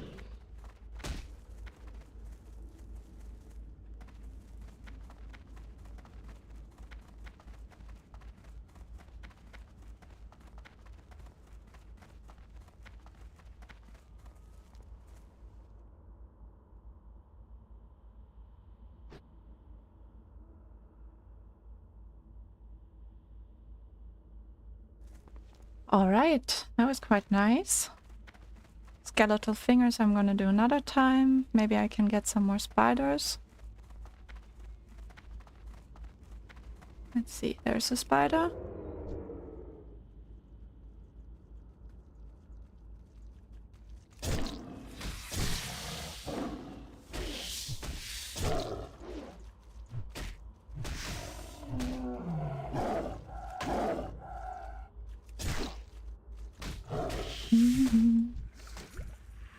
Alright, that was quite nice. Skeletal fingers I'm gonna do another time. Maybe I can get some more spiders. Let's see, there's a spider.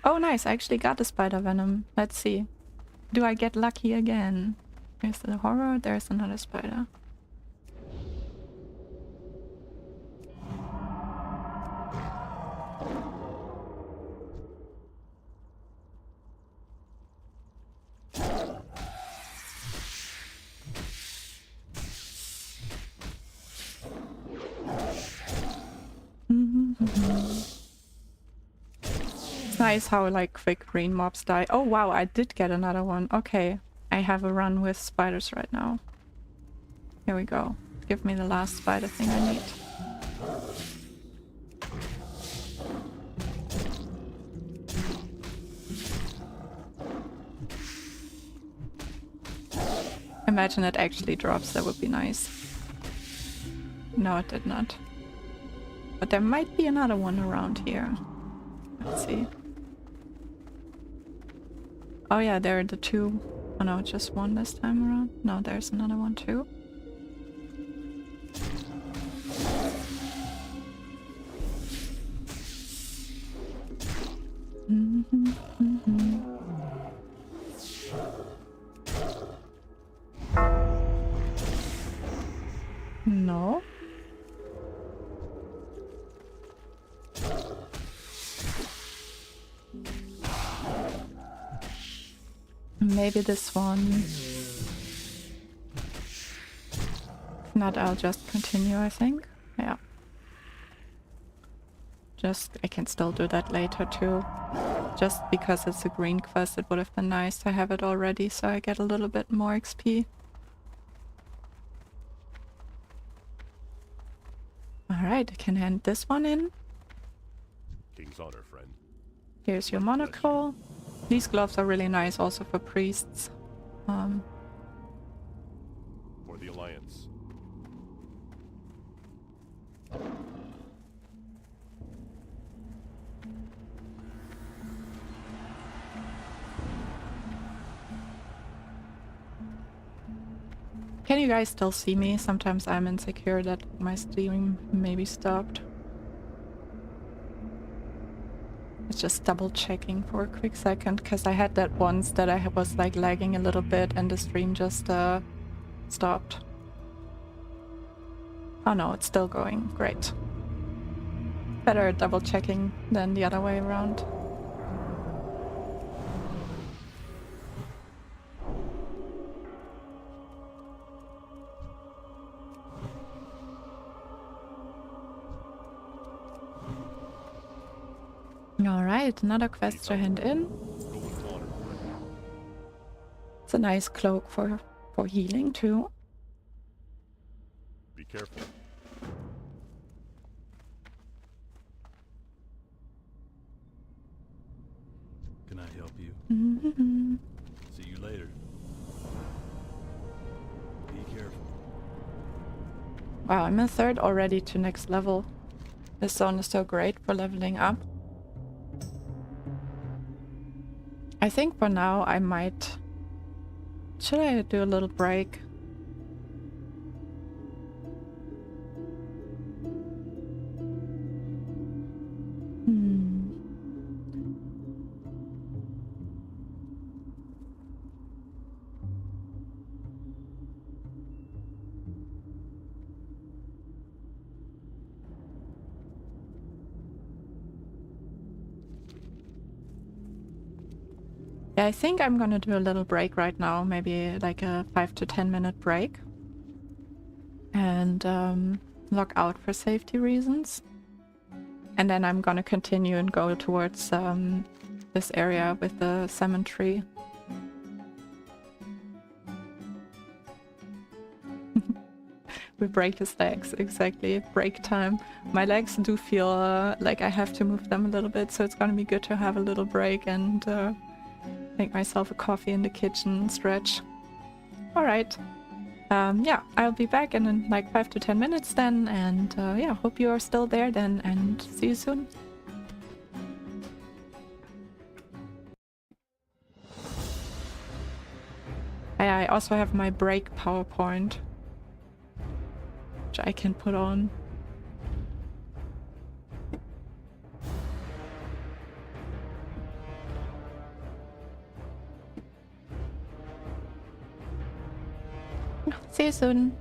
Oh nice, I actually got the spider venom. Let's see. Do I get lucky again? Here's the horror, there's another spider. Nice how like quick green mobs die. Oh wow, I did get another one. Okay, I have a run with spiders right now. Here we go. Give me the last spider thing I need. Imagine it actually drops, that would be nice. No, it did not. But there might be another one around here. Let's see. Oh yeah, there are the two. Oh no, just one this time around. No, there's another one too. No. Maybe this one. If not, I'll just continue, I think. Yeah. I can still do that later too. Just because it's a green quest, it would have been nice to have it already, so I get a little bit more XP. Alright, I can hand this one in. King's honor, friend. Here's your monocle. These gloves are really nice also for priests. For the Alliance. Can you guys still see me? Sometimes I'm insecure that my stream maybe stopped. It's just double checking for a quick second, because I had that once that I was like lagging a little bit and the stream just stopped. Oh no, it's still going. Great. Better double checking than the other way around. Alright, another quest to hand in. Go with honor, friend. It's a nice cloak for healing too. Be careful. Can I help you? Mm-hmm. See you later. Be careful. Wow, I'm a third already to next level. This zone is so great for leveling up. I think for now I might... Should I do a little break? Yeah, I think I'm gonna do a little break right now, maybe like a 5 to 10 minute break. And log out for safety reasons. And then I'm gonna continue and go towards this area with the salmon tree. We break his legs, exactly. Break time. My legs do feel like I have to move them a little bit, so it's gonna be good to have a little break and make myself a coffee in the kitchen, stretch. Alright. Yeah, I'll be back in like 5 to 10 minutes then, and yeah, hope you are still there then, and see you soon. I also have my break PowerPoint, which I can put on. See you soon.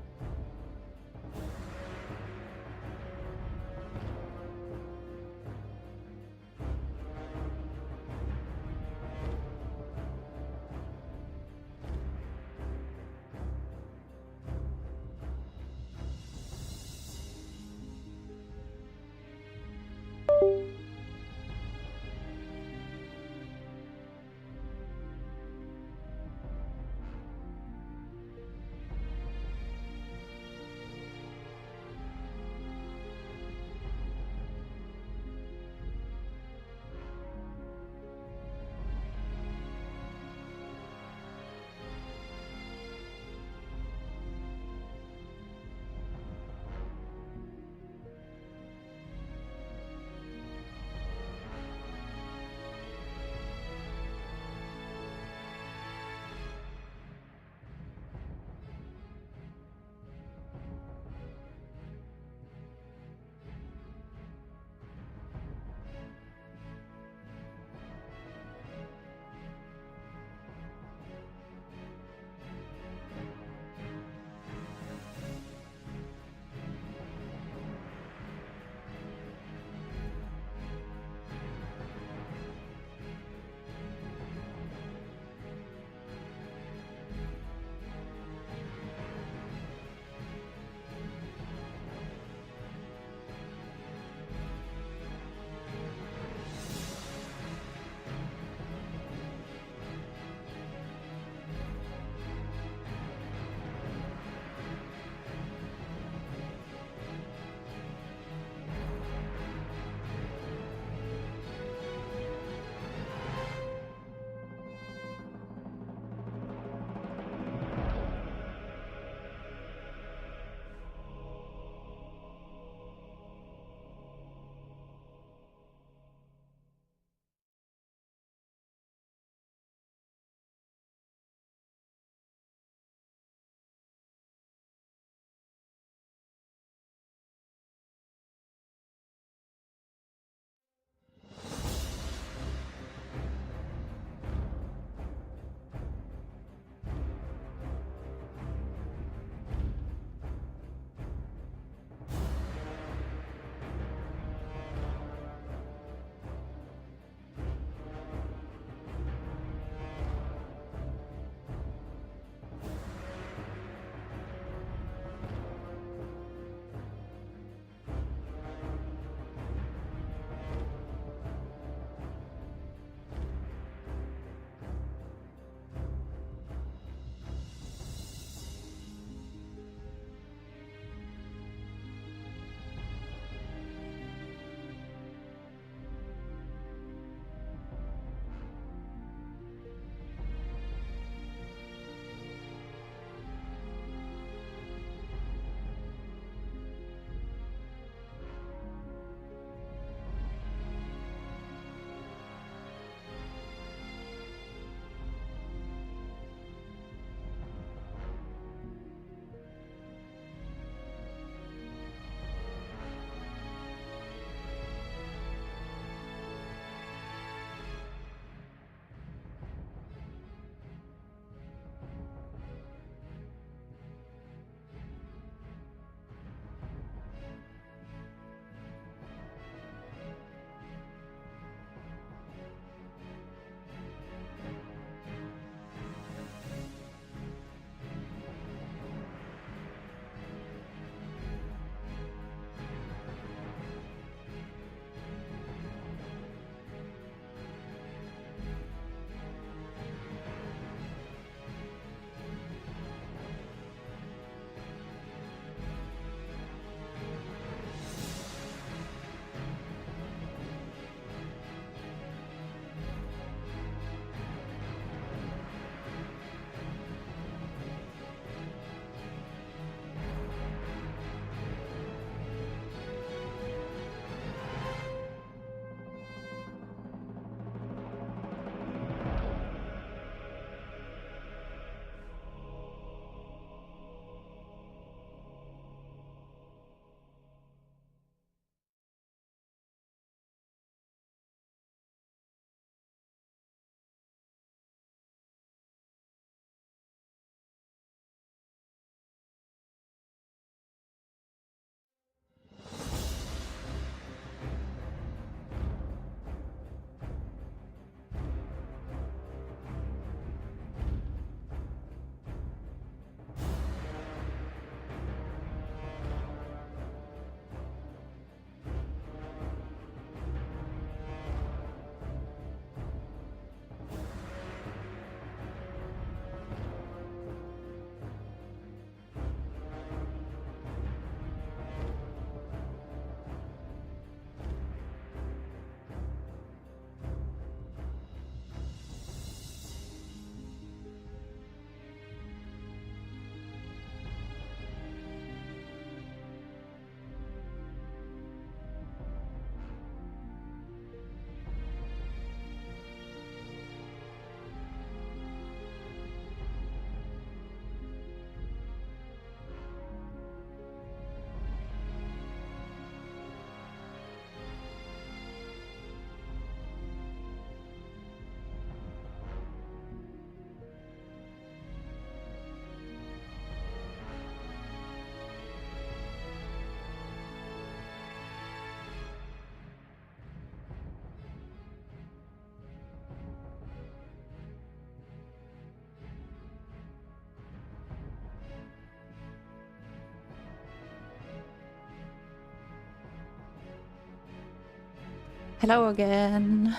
Hello again.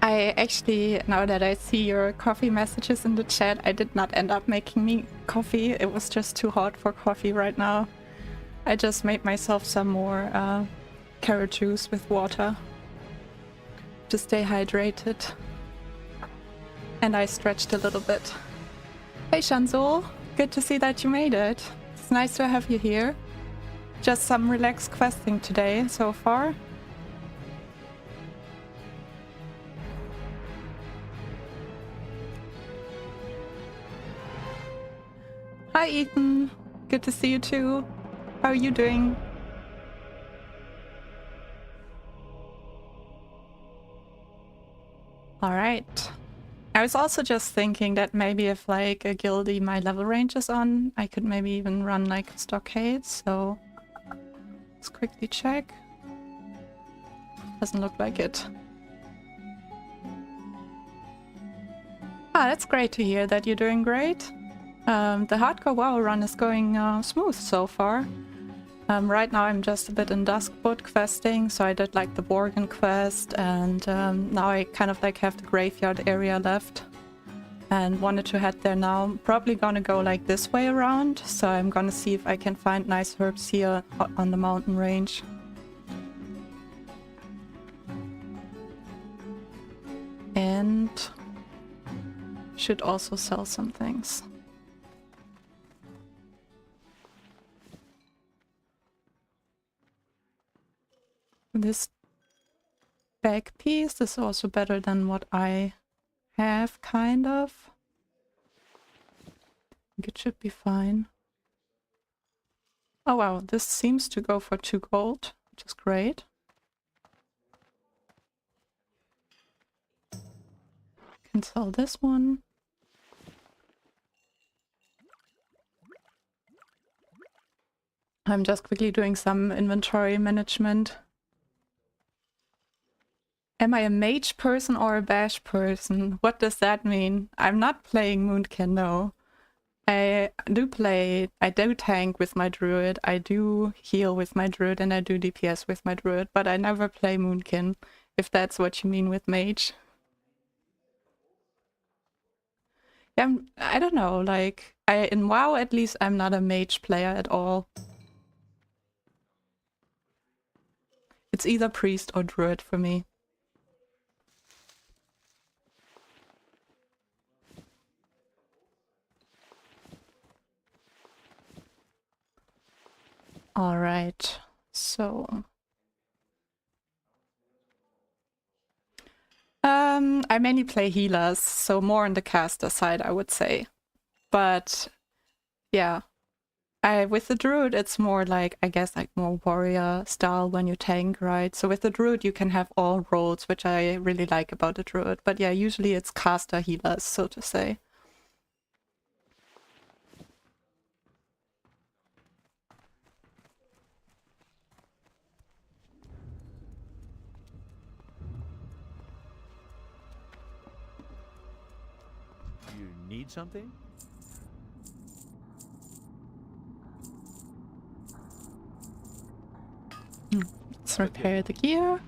I actually, now that I see your coffee messages in the chat, I did not end up making me coffee. It was just too hot for coffee right now. I just made myself some more carrot juice with water to stay hydrated. And I stretched a little bit. Hey Shanzul, good to see that you made it. It's nice to have you here. Just some relaxed questing today so far. Hi Ethan, good to see you too. How are you doing? Alright. I was also just thinking that maybe if like a guildie my level range is on, I could maybe even run like stockades, so let's quickly check. Doesn't look like it. Ah, that's great to hear that you're doing great. The hardcore WoW run is going smooth so far. Right now I'm just a bit in Duskwood questing, so I did like the Worgen quest, and now I kind of like have the graveyard area left and wanted to head there now. I'm probably gonna go like this way around, so I'm gonna see if I can find nice herbs here on the mountain range. And should also sell some things. This back piece is also better than what I have, kind of. I think it should be fine. Oh wow, this seems to go for 2 gold, which is great. Can sell this one. I'm just quickly doing some inventory management. Am I a mage person or a bash person? What does that mean? I'm not playing Moonkin, no. I do tank with my druid, I do heal with my druid, and I do DPS with my druid, but I never play Moonkin, if that's what you mean with mage. Yeah, I don't know, like, in WoW at least I'm not a mage player at all. It's either priest or druid for me. Alright, so... I mainly play healers, so more on the caster side, I would say. But, yeah. With the druid, it's more like, I guess, like more warrior style when you tank, right? So with the druid, you can have all roles, which I really like about the druid. But yeah, usually it's caster healers, so to say. You need something? Let's repair the gear.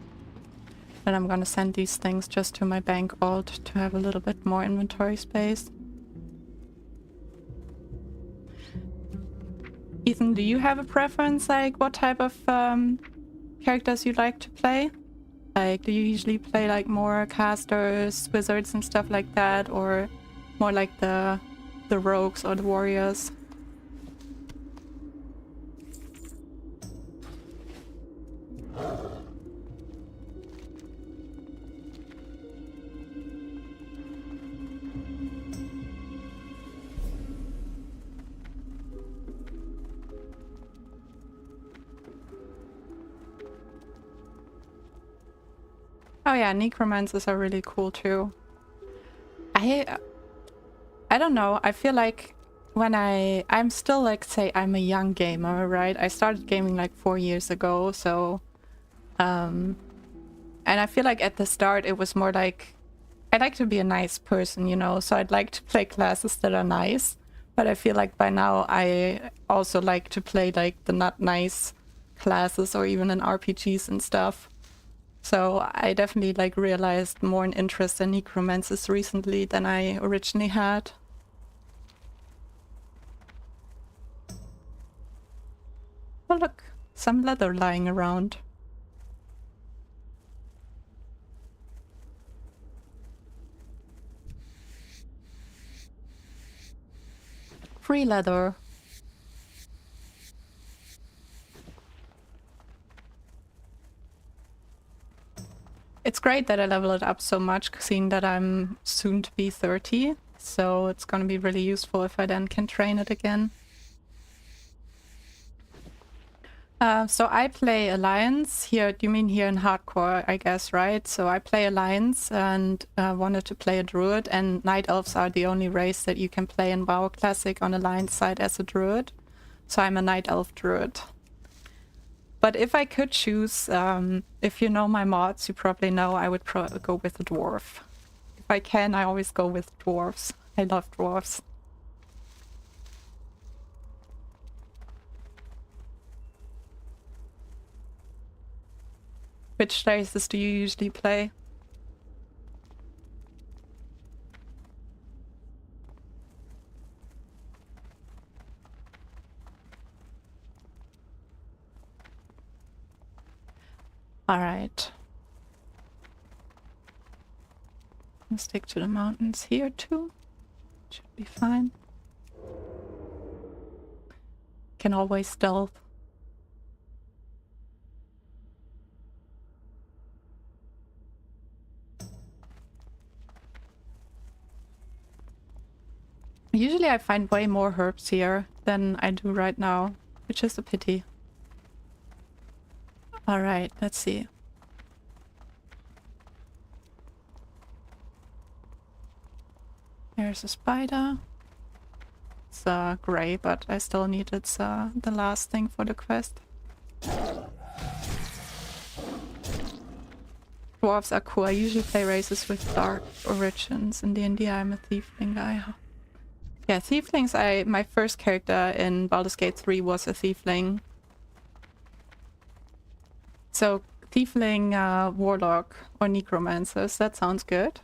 Then I'm gonna send these things just to my bank alt to have a little bit more inventory space. Ethan, do you have a preference, like what type of characters you like to play? Like, do you usually play like more casters, wizards and stuff like that, or more like the rogues or the warriors? Oh yeah, necromancers are really cool too. I don't know, I feel like when I'm still like, say I'm a young gamer, right? I started gaming like 4 years ago, so and I feel like at the start it was more like I like to be a nice person, you know, so I'd like to play classes that are nice, but I feel like by now I also like to play like the not nice classes or even in RPGs and stuff. So I definitely like realized more an interest in necromancers recently than I originally had. Oh look, some leather lying around. Free leather. It's great that I level it up so much, seeing that I'm soon to be 30. So it's gonna be really useful if I then can train it again. So I play Alliance here. You mean here in Hardcore, I guess, right? So I play Alliance and wanted to play a Druid, and Night Elves are the only race that you can play in WoW Classic on Alliance side as a Druid. So I'm a Night Elf Druid. But if I could choose, if you know my mods, you probably know I would go with a Dwarf. If I can, I always go with Dwarves. I love Dwarves. Which races do you usually play? All right. I'll stick to the mountains here too. Should be fine. Can always stealth. Usually I find way more herbs here than I do right now, which is a pity. Alright, let's see. There's a spider. It's grey, but I still need it's the last thing for the quest. Dwarves are cool. I usually play races with dark origins. In D&D I'm a tiefling guy. Yeah, tieflings, my first character in Baldur's Gate 3 was a tiefling. So, tiefling, warlock, or necromancers, that sounds good.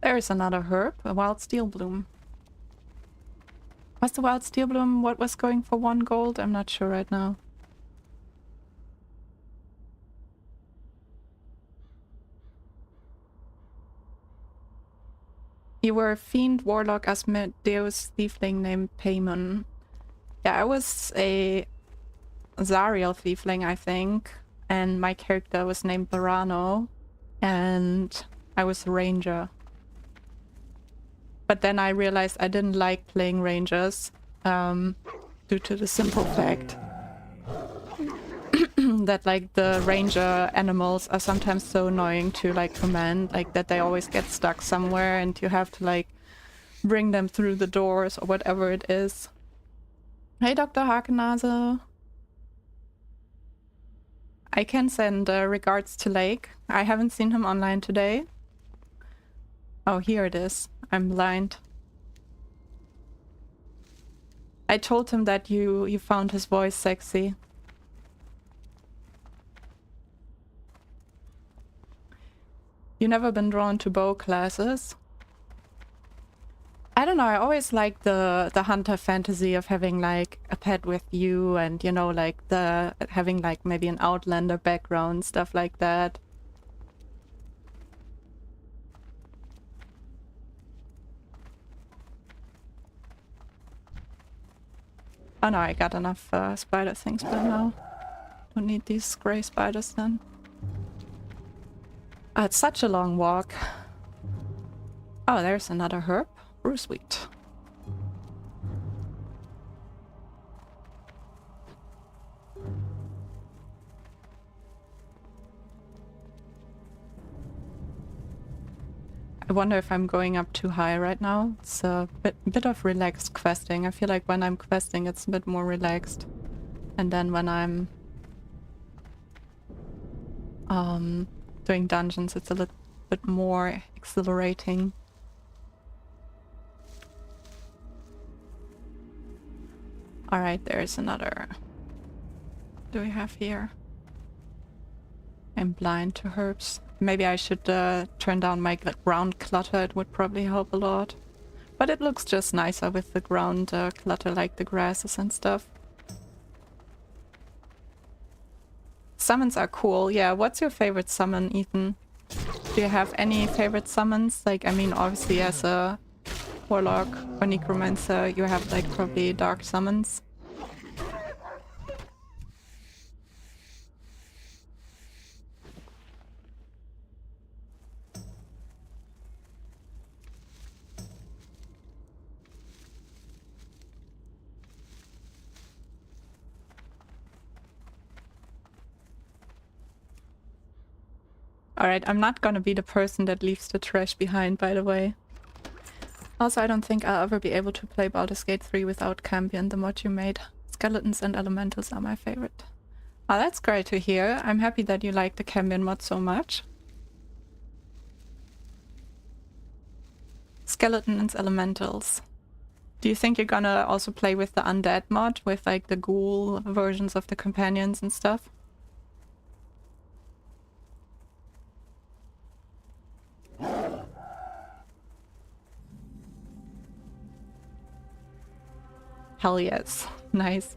There's another herb, a wild steel bloom. Was the wild steel bloom what was going for 1 gold? I'm not sure right now. You were a fiend warlock Asmodeus tiefling named Paimon. Yeah, I was a Zariel tiefling, I think, and my character was named Barano, and I was a ranger. But then I realized I didn't like playing rangers, due to the simple fact that like the ranger animals are sometimes so annoying to like command, like that they always get stuck somewhere and you have to like bring them through the doors or whatever it is. Hey Dr. Hakenase. I can send regards to Lake. I haven't seen him online today. Oh, here it is. I'm blind. I told him that you found his voice sexy. You never been drawn to bow classes? I don't know, I always like the hunter fantasy of having like a pet with you and, you know, like having like maybe an outlander background, stuff like that. Oh no, I got enough spider things by now. Don't need these grey spiders then. Oh, it's such a long walk. Oh, there's another herb. Bruceweed. I wonder if I'm going up too high right now. It's a bit of relaxed questing. I feel like when I'm questing it's a bit more relaxed. And then when I'm doing dungeons. It's a little bit more exhilarating. Alright, there's another. What do we have here? I'm blind to herbs. Maybe I should turn down my ground clutter. It would probably help a lot. But it looks just nicer with the ground clutter, like the grasses and stuff. Summons are cool. Yeah, what's your favorite summon, Ethan? Do you have any favorite summons? Like, I mean, obviously as a warlock or necromancer, you have like probably dark summons. Alright, I'm not gonna be the person that leaves the trash behind, by the way. Also, I don't think I'll ever be able to play Baldur's Gate 3 without Cambion, the mod you made. Skeletons and elementals are my favorite. Oh, that's great to hear. I'm happy that you like the Cambion mod so much. Skeleton and elementals. Do you think you're gonna also play with the undead mod, with like the ghoul versions of the companions and stuff? Hell yes. Nice.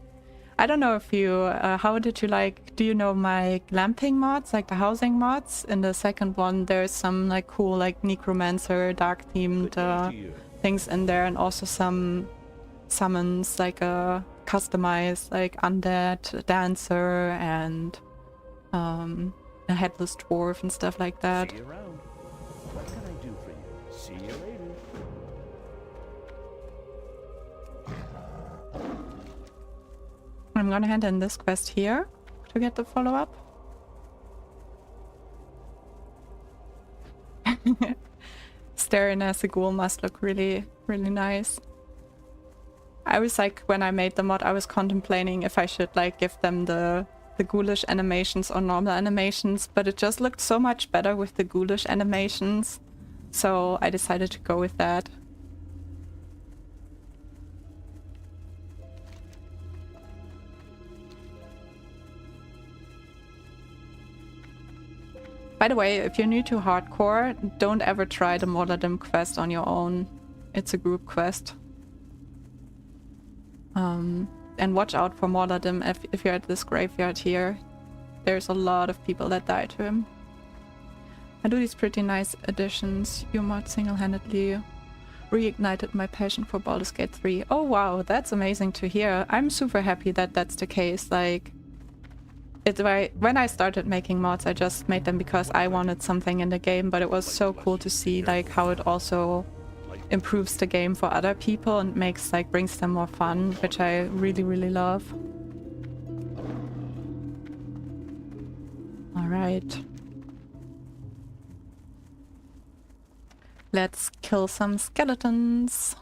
I don't know if you, how did you like, do you know my glamping mods, like the housing mods? In the second one, there's some like cool like necromancer, dark themed things in there, and also some summons like a customized like undead dancer and a headless dwarf and stuff like that. See you around. What can I do for you? See you later. I'm gonna hand in this quest here to get the follow-up. Staring as a ghoul must look really, really nice. I was like, when I made the mod, I was contemplating if I should like give them the ghoulish animations or normal animations, but it just looked so much better with the ghoulish animations, so I decided to go with that. By the way, if you're new to hardcore, don't ever try the Morladim quest on your own. It's a group quest. And watch out for Morladim if you're at this graveyard here. There's a lot of people that die to him. I do these pretty nice additions. Your mod single-handedly reignited my passion for Baldur's Gate 3. Oh wow, that's amazing to hear. I'm super happy that that's the case. Like, when I started making mods, I just made them because I wanted something in the game, but it was so cool to see like how it also improves the game for other people and makes like brings them more fun, which I really, really love. All right. Let's kill some skeletons.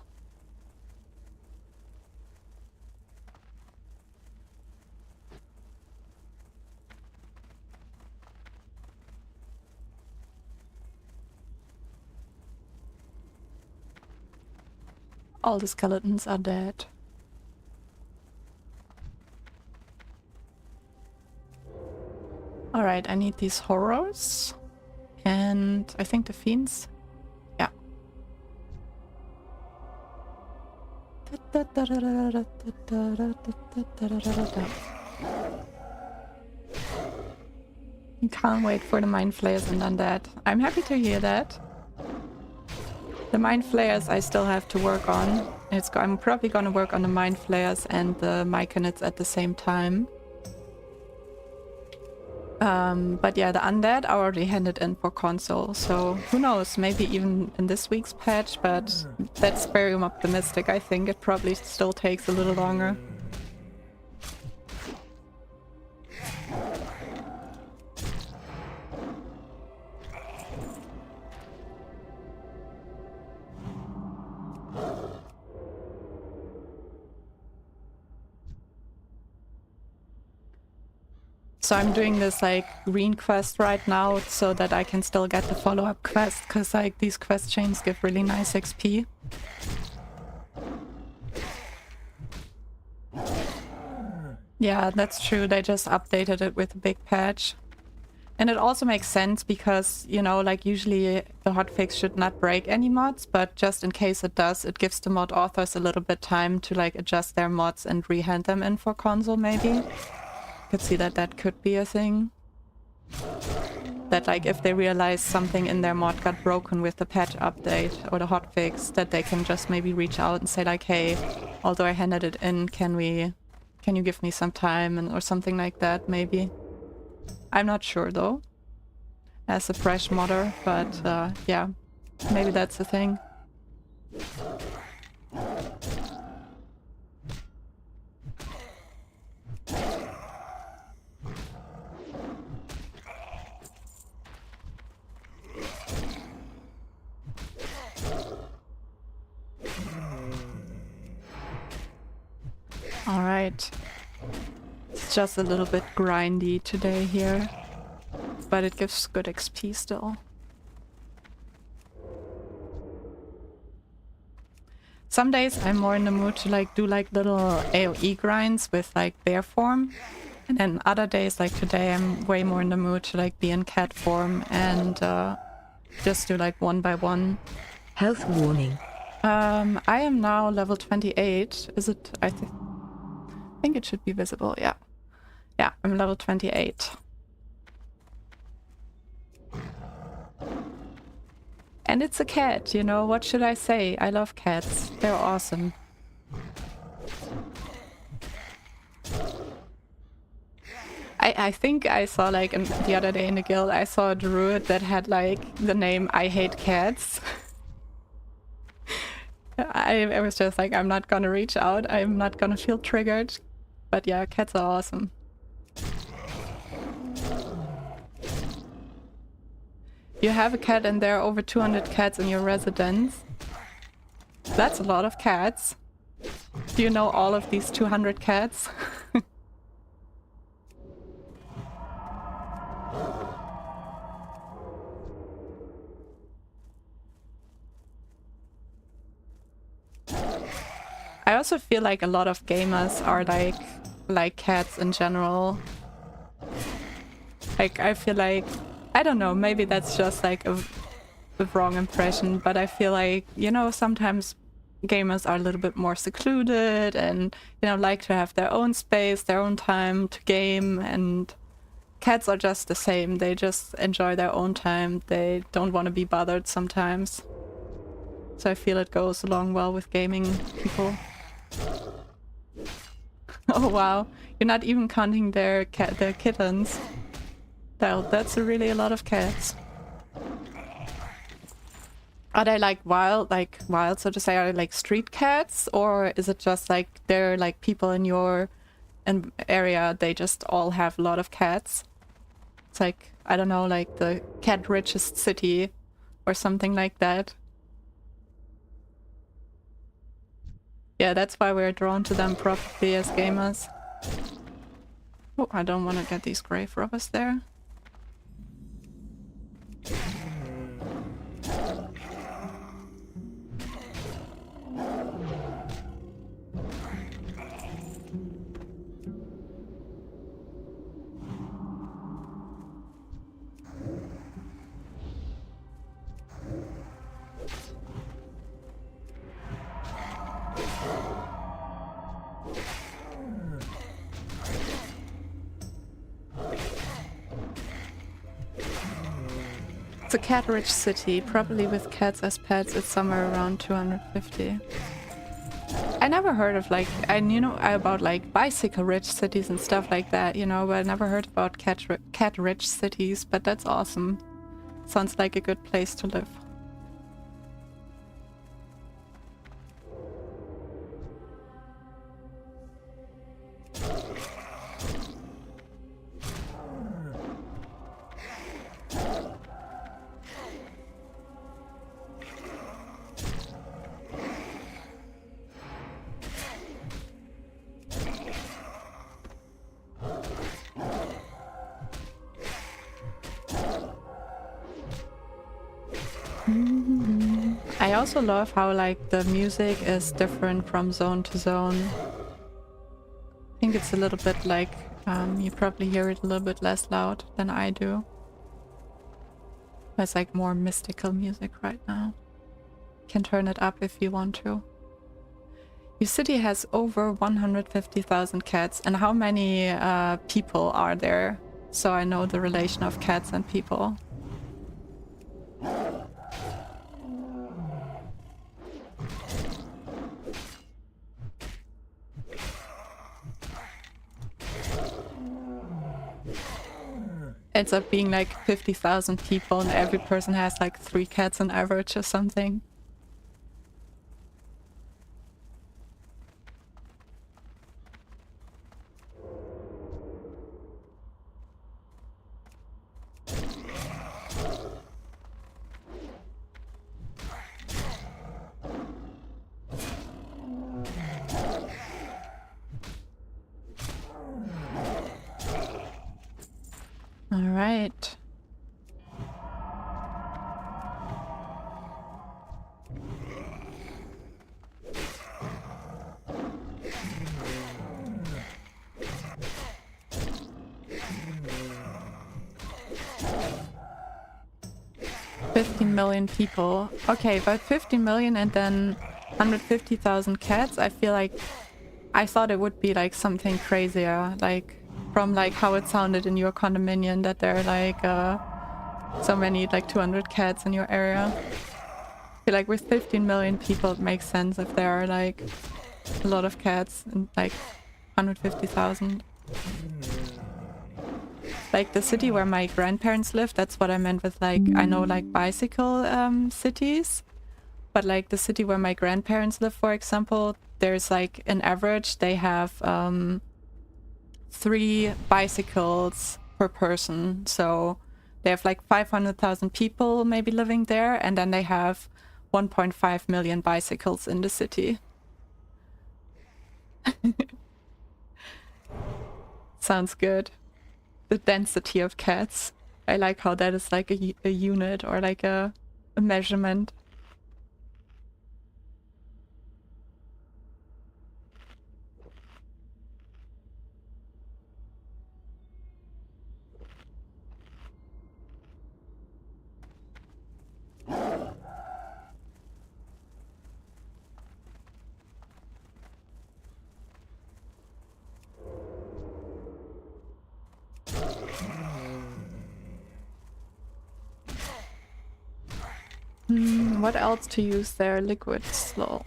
All the skeletons are dead. Alright, I need these horrors. And I think the fiends. Yeah. Can't wait for the mind flayers and undead. I'm happy to hear that. The mind flayers I still have to work on. I'm probably gonna work on the mind flayers and the myconids at the same time. But yeah, the undead I already handed in for console, so who knows, maybe even in this week's patch, but that's very optimistic. I think it probably still takes a little longer. So I'm doing this like green quest right now so that I can still get the follow-up quest, because like these quest chains give really nice XP. Yeah, that's true. They just updated it with a big patch. And it also makes sense because, you know, like usually the hotfix should not break any mods, but just in case it does, it gives the mod authors a little bit time to like adjust their mods and rehand them in for console maybe. Could see that that could be a thing. That like if they realize something in their mod got broken with the patch update or the hotfix, that they can just maybe reach out and say like, hey, although I handed it in, can you give me some time or something like that maybe. I'm not sure though, as a fresh modder, but yeah, maybe that's the thing. Alright. It's just a little bit grindy today here, but it gives good XP still. Some days I'm more in the mood to like do like little AoE grinds with like bear form, and then other days like today I'm way more in the mood to like be in cat form and just do like 1 by 1. Health warning. I am now level 28. Is it? I think it should be visible, yeah. Yeah, I'm level 28. And it's a cat, you know, what should I say? I love cats. They're awesome. I think I saw like the other day in the guild, I saw a druid that had like the name I hate cats. I was just like, I'm not gonna reach out, I'm not gonna feel triggered. But yeah, cats are awesome. You have a cat and there are over 200 cats in your residence. That's a lot of cats. Do you know all of these 200 cats? I also feel like a lot of gamers are like cats in general. Like I feel like, I don't know, maybe that's just like a wrong impression, but I feel like, you know, sometimes gamers are a little bit more secluded and, you know, like to have their own space, their own time to game, and cats are just the same. They just enjoy their own time. They don't want to be bothered sometimes. So I feel it goes along well with gaming people. Oh wow, you're not even counting their kittens. That's really a lot of cats. Are they like wild so to say? Are they like street cats, or is it just like they're like people in your area? They just all have a lot of cats. It's like, I don't know, like the cat richest city or something like that. Yeah, that's why we're drawn to them probably as gamers. Oh, I don't want to get these grave robbers there. It's a cat-rich city, probably with cats as pets. It's somewhere around 250. I never heard of like, I knew about like bicycle-rich cities and stuff like that, you know, but I never heard about cat-rich cities, but that's awesome. Sounds like a good place to live. I also love how like the music is different from zone to zone. I think it's a little bit like, you probably hear it a little bit less loud than I do. It's like more mystical music right now. Can turn it up if you want to. Your city has over 150,000 cats. And how many people are there? So I know the relation of cats and people. Ends up being like 50,000 people and every person has like 3 cats on average or something. All right. $50 million people. Okay, about 50 million and then 150,000 cats. I feel like I thought it would be like something crazier, like from like how it sounded in your condominium that there are like so many, like 200 cats in your area. I feel like with 15 million people it makes sense if there are like a lot of cats and like 150,000. Like the city where my grandparents live, that's what I meant with like, I know like bicycle cities, but like the city where my grandparents live, for example, there's like an average, they have 3 bicycles per person. So they have like 500,000 people maybe living there, and then they have 1.5 million bicycles in the city. Sounds good. The density of cats. I like how that is like a unit or like a measurement. What else to use there? Liquid slow.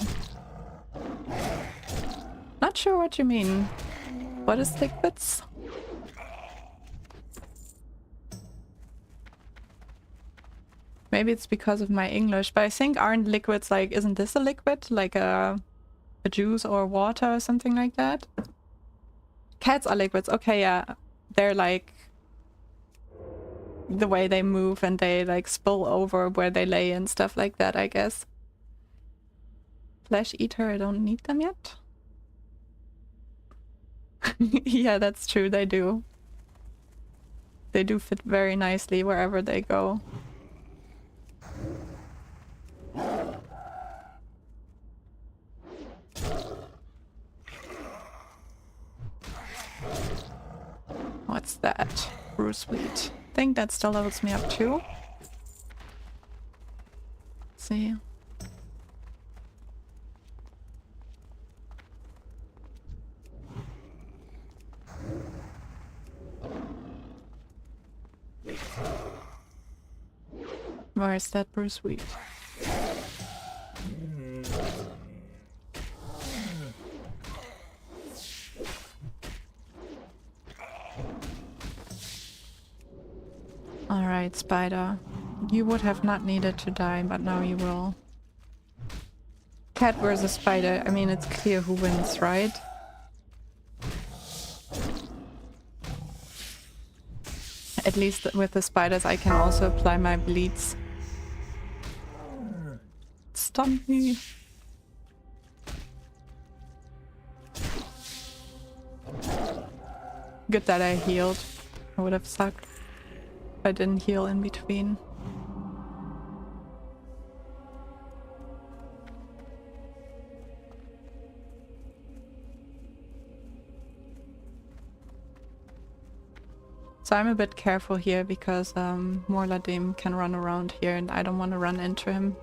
Not sure what you mean. What is liquids? Maybe it's because of my English, but I think aren't liquids like, isn't this a liquid? Like a juice or water or something like that? Cats are liquids. Okay, yeah. They're like the way they move and they like spill over where they lay and stuff like that, I guess. Flesh eater, I don't need them yet. Yeah, that's true, they do. They do fit very nicely wherever they go. What's that? Bruce wheat. I think that still levels me up too. Let's see. Where is that Bruce wheat? Alright, spider. You would have not needed to die, but now you will. Cat versus spider. I mean, it's clear who wins, right? At least with the spiders I can also apply my bleeds. Stun me. Good that I healed. I would have sucked if I didn't heal in between. So I'm a bit careful here because Morladim can run around here and I don't want to run into him.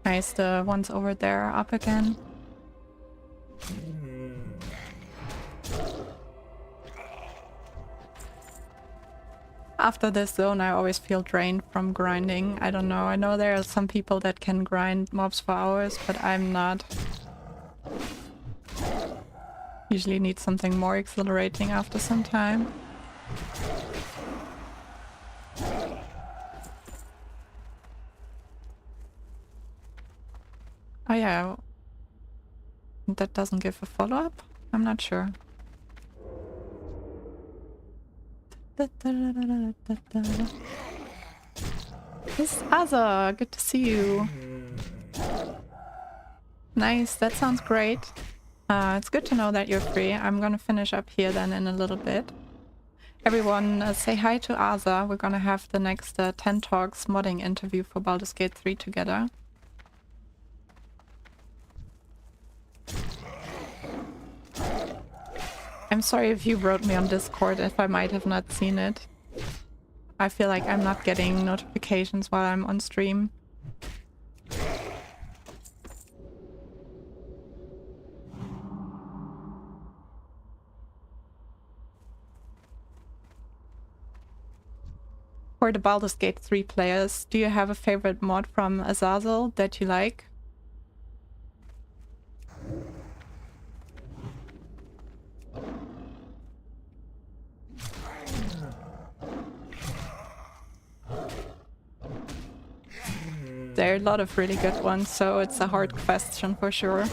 Nice, the ones over there are up again. After this zone I always feel drained from grinding. I don't know, I know there are some people that can grind mobs for hours, but I'm not. Usually need something more exhilarating after some time. Oh yeah, that doesn't give a follow-up? I'm not sure. This Azza, good to see you. Nice, that sounds great. It's good to know that you're free. I'm gonna finish up here then in a little bit. Everyone, say hi to Azza. We're gonna have the next 10 Talks modding interview for Baldur's Gate 3 together. I'm sorry if you wrote me on Discord if I might have not seen it. I feel like I'm not getting notifications while I'm on stream. For the Baldur's Gate 3 players, do you have a favorite mod from Azazel that you like? There are a lot of really good ones, so it's a hard question for sure.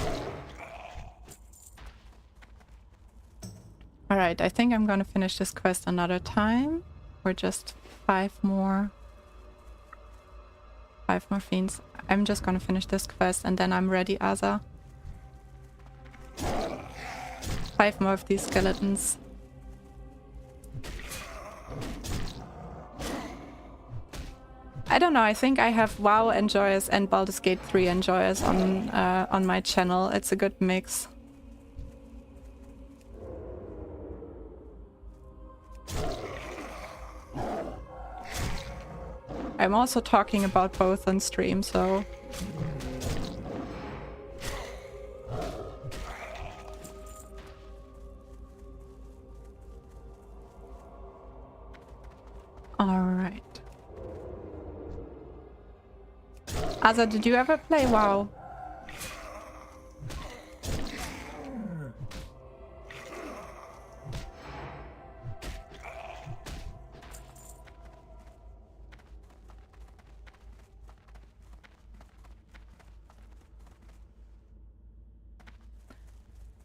Alright, I think I'm gonna finish this quest another time. Or just 5 more fiends. I'm just gonna finish this quest and then I'm ready, Azza. 5 more of these skeletons. I don't know, I think I have WoW enjoyers and Baldur's Gate 3 enjoyers on my channel. It's a good mix. I'm also talking about both on stream, so... Alright. Azza, did you ever play WoW?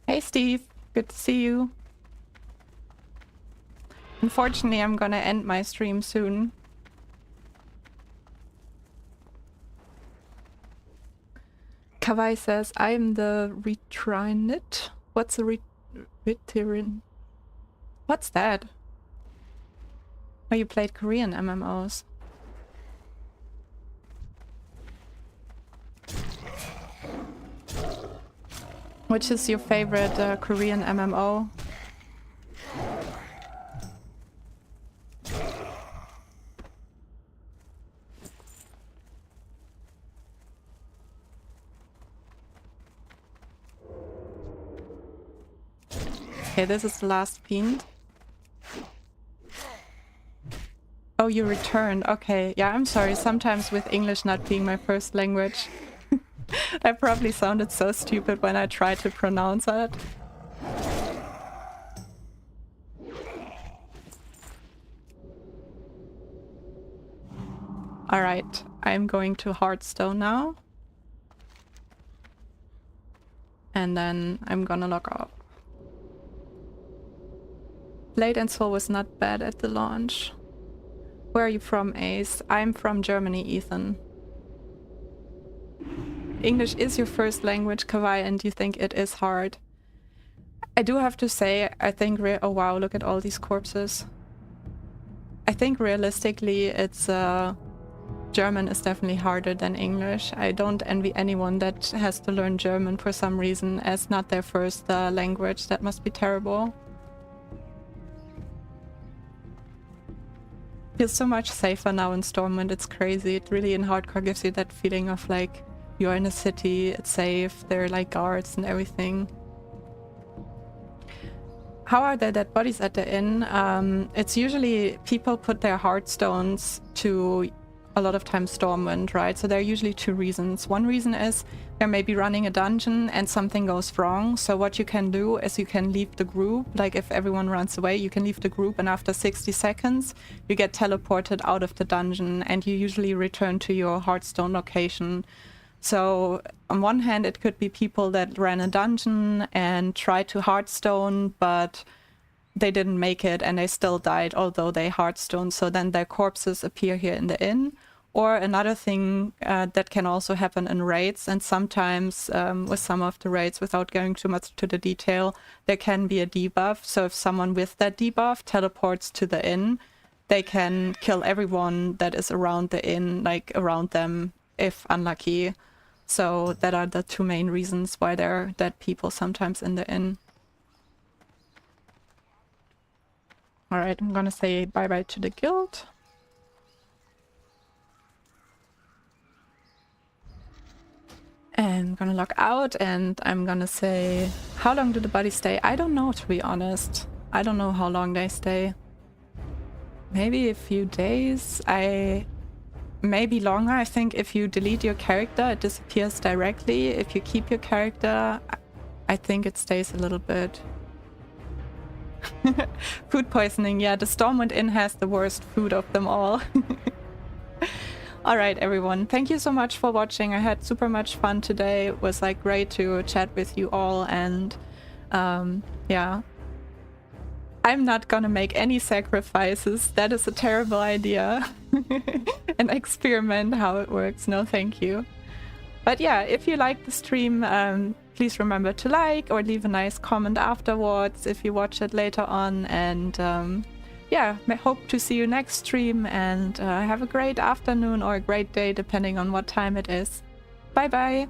Hey Steve, good to see you. Unfortunately, I'm gonna end my stream soon. Kawai says, I am the Retrinit. What's a Retrin? What's that? Oh, you played Korean MMOs. Which is your favorite Korean MMO? Okay, this is the last fiend. Oh, you returned. Okay, yeah, I'm sorry. Sometimes with English not being my first language, that probably sounded so stupid when I tried to pronounce it. Alright, I'm going to Hearthstone now. And then I'm gonna log off. Blade and Soul was not bad at the launch. Where are you from, Ace? I'm from Germany, Ethan. English is your first language, Kawaii, and you think it is hard. I do have to say, I think oh wow, look at all these corpses. I think realistically it's German is definitely harder than English. I don't envy anyone that has to learn German for some reason as not their first language. That must be terrible. Feels so much safer now in Stormwind, it's crazy. It really in Hardcore gives you that feeling of like you're in a city, it's safe, there are like guards and everything. How are there dead bodies at the inn? It's usually people put their heartstones to a lot of times Stormwind, right? So there are usually two reasons. One reason is they're maybe running a dungeon and something goes wrong. So what you can do is you can leave the group. Like if everyone runs away, you can leave the group and after 60 seconds, you get teleported out of the dungeon and you usually return to your Hearthstone location. So on one hand, it could be people that ran a dungeon and tried to Hearthstone, but they didn't make it and they still died, although they Hearthstone. So then their corpses appear here in the inn. Or another thing that can also happen in raids, and sometimes with some of the raids, without going too much to the detail, there can be a debuff. So if someone with that debuff teleports to the inn, they can kill everyone that is around the inn, like around them, if unlucky. So that are the two main reasons why there are dead people sometimes in the inn. Alright, I'm gonna say bye-bye to the guild. And I'm gonna log out and I'm gonna say, how long do the bodies stay? I don't know, to be honest. I don't know how long they stay. Maybe a few days. Maybe longer. I think if you delete your character, it disappears directly. If you keep your character, I think it stays a little bit. Food poisoning. Yeah, the Stormwind Inn has the worst food of them all. Alright everyone, thank you so much for watching. I had super much fun today. It was like great to chat with you all and yeah. I'm not gonna make any sacrifices. That is a terrible idea. And experiment how it works. No thank you. But yeah, if you like the stream, please remember to like or leave a nice comment afterwards if you watch it later on. And yeah, I hope to see you next stream and have a great afternoon or a great day depending on what time it is. Bye bye!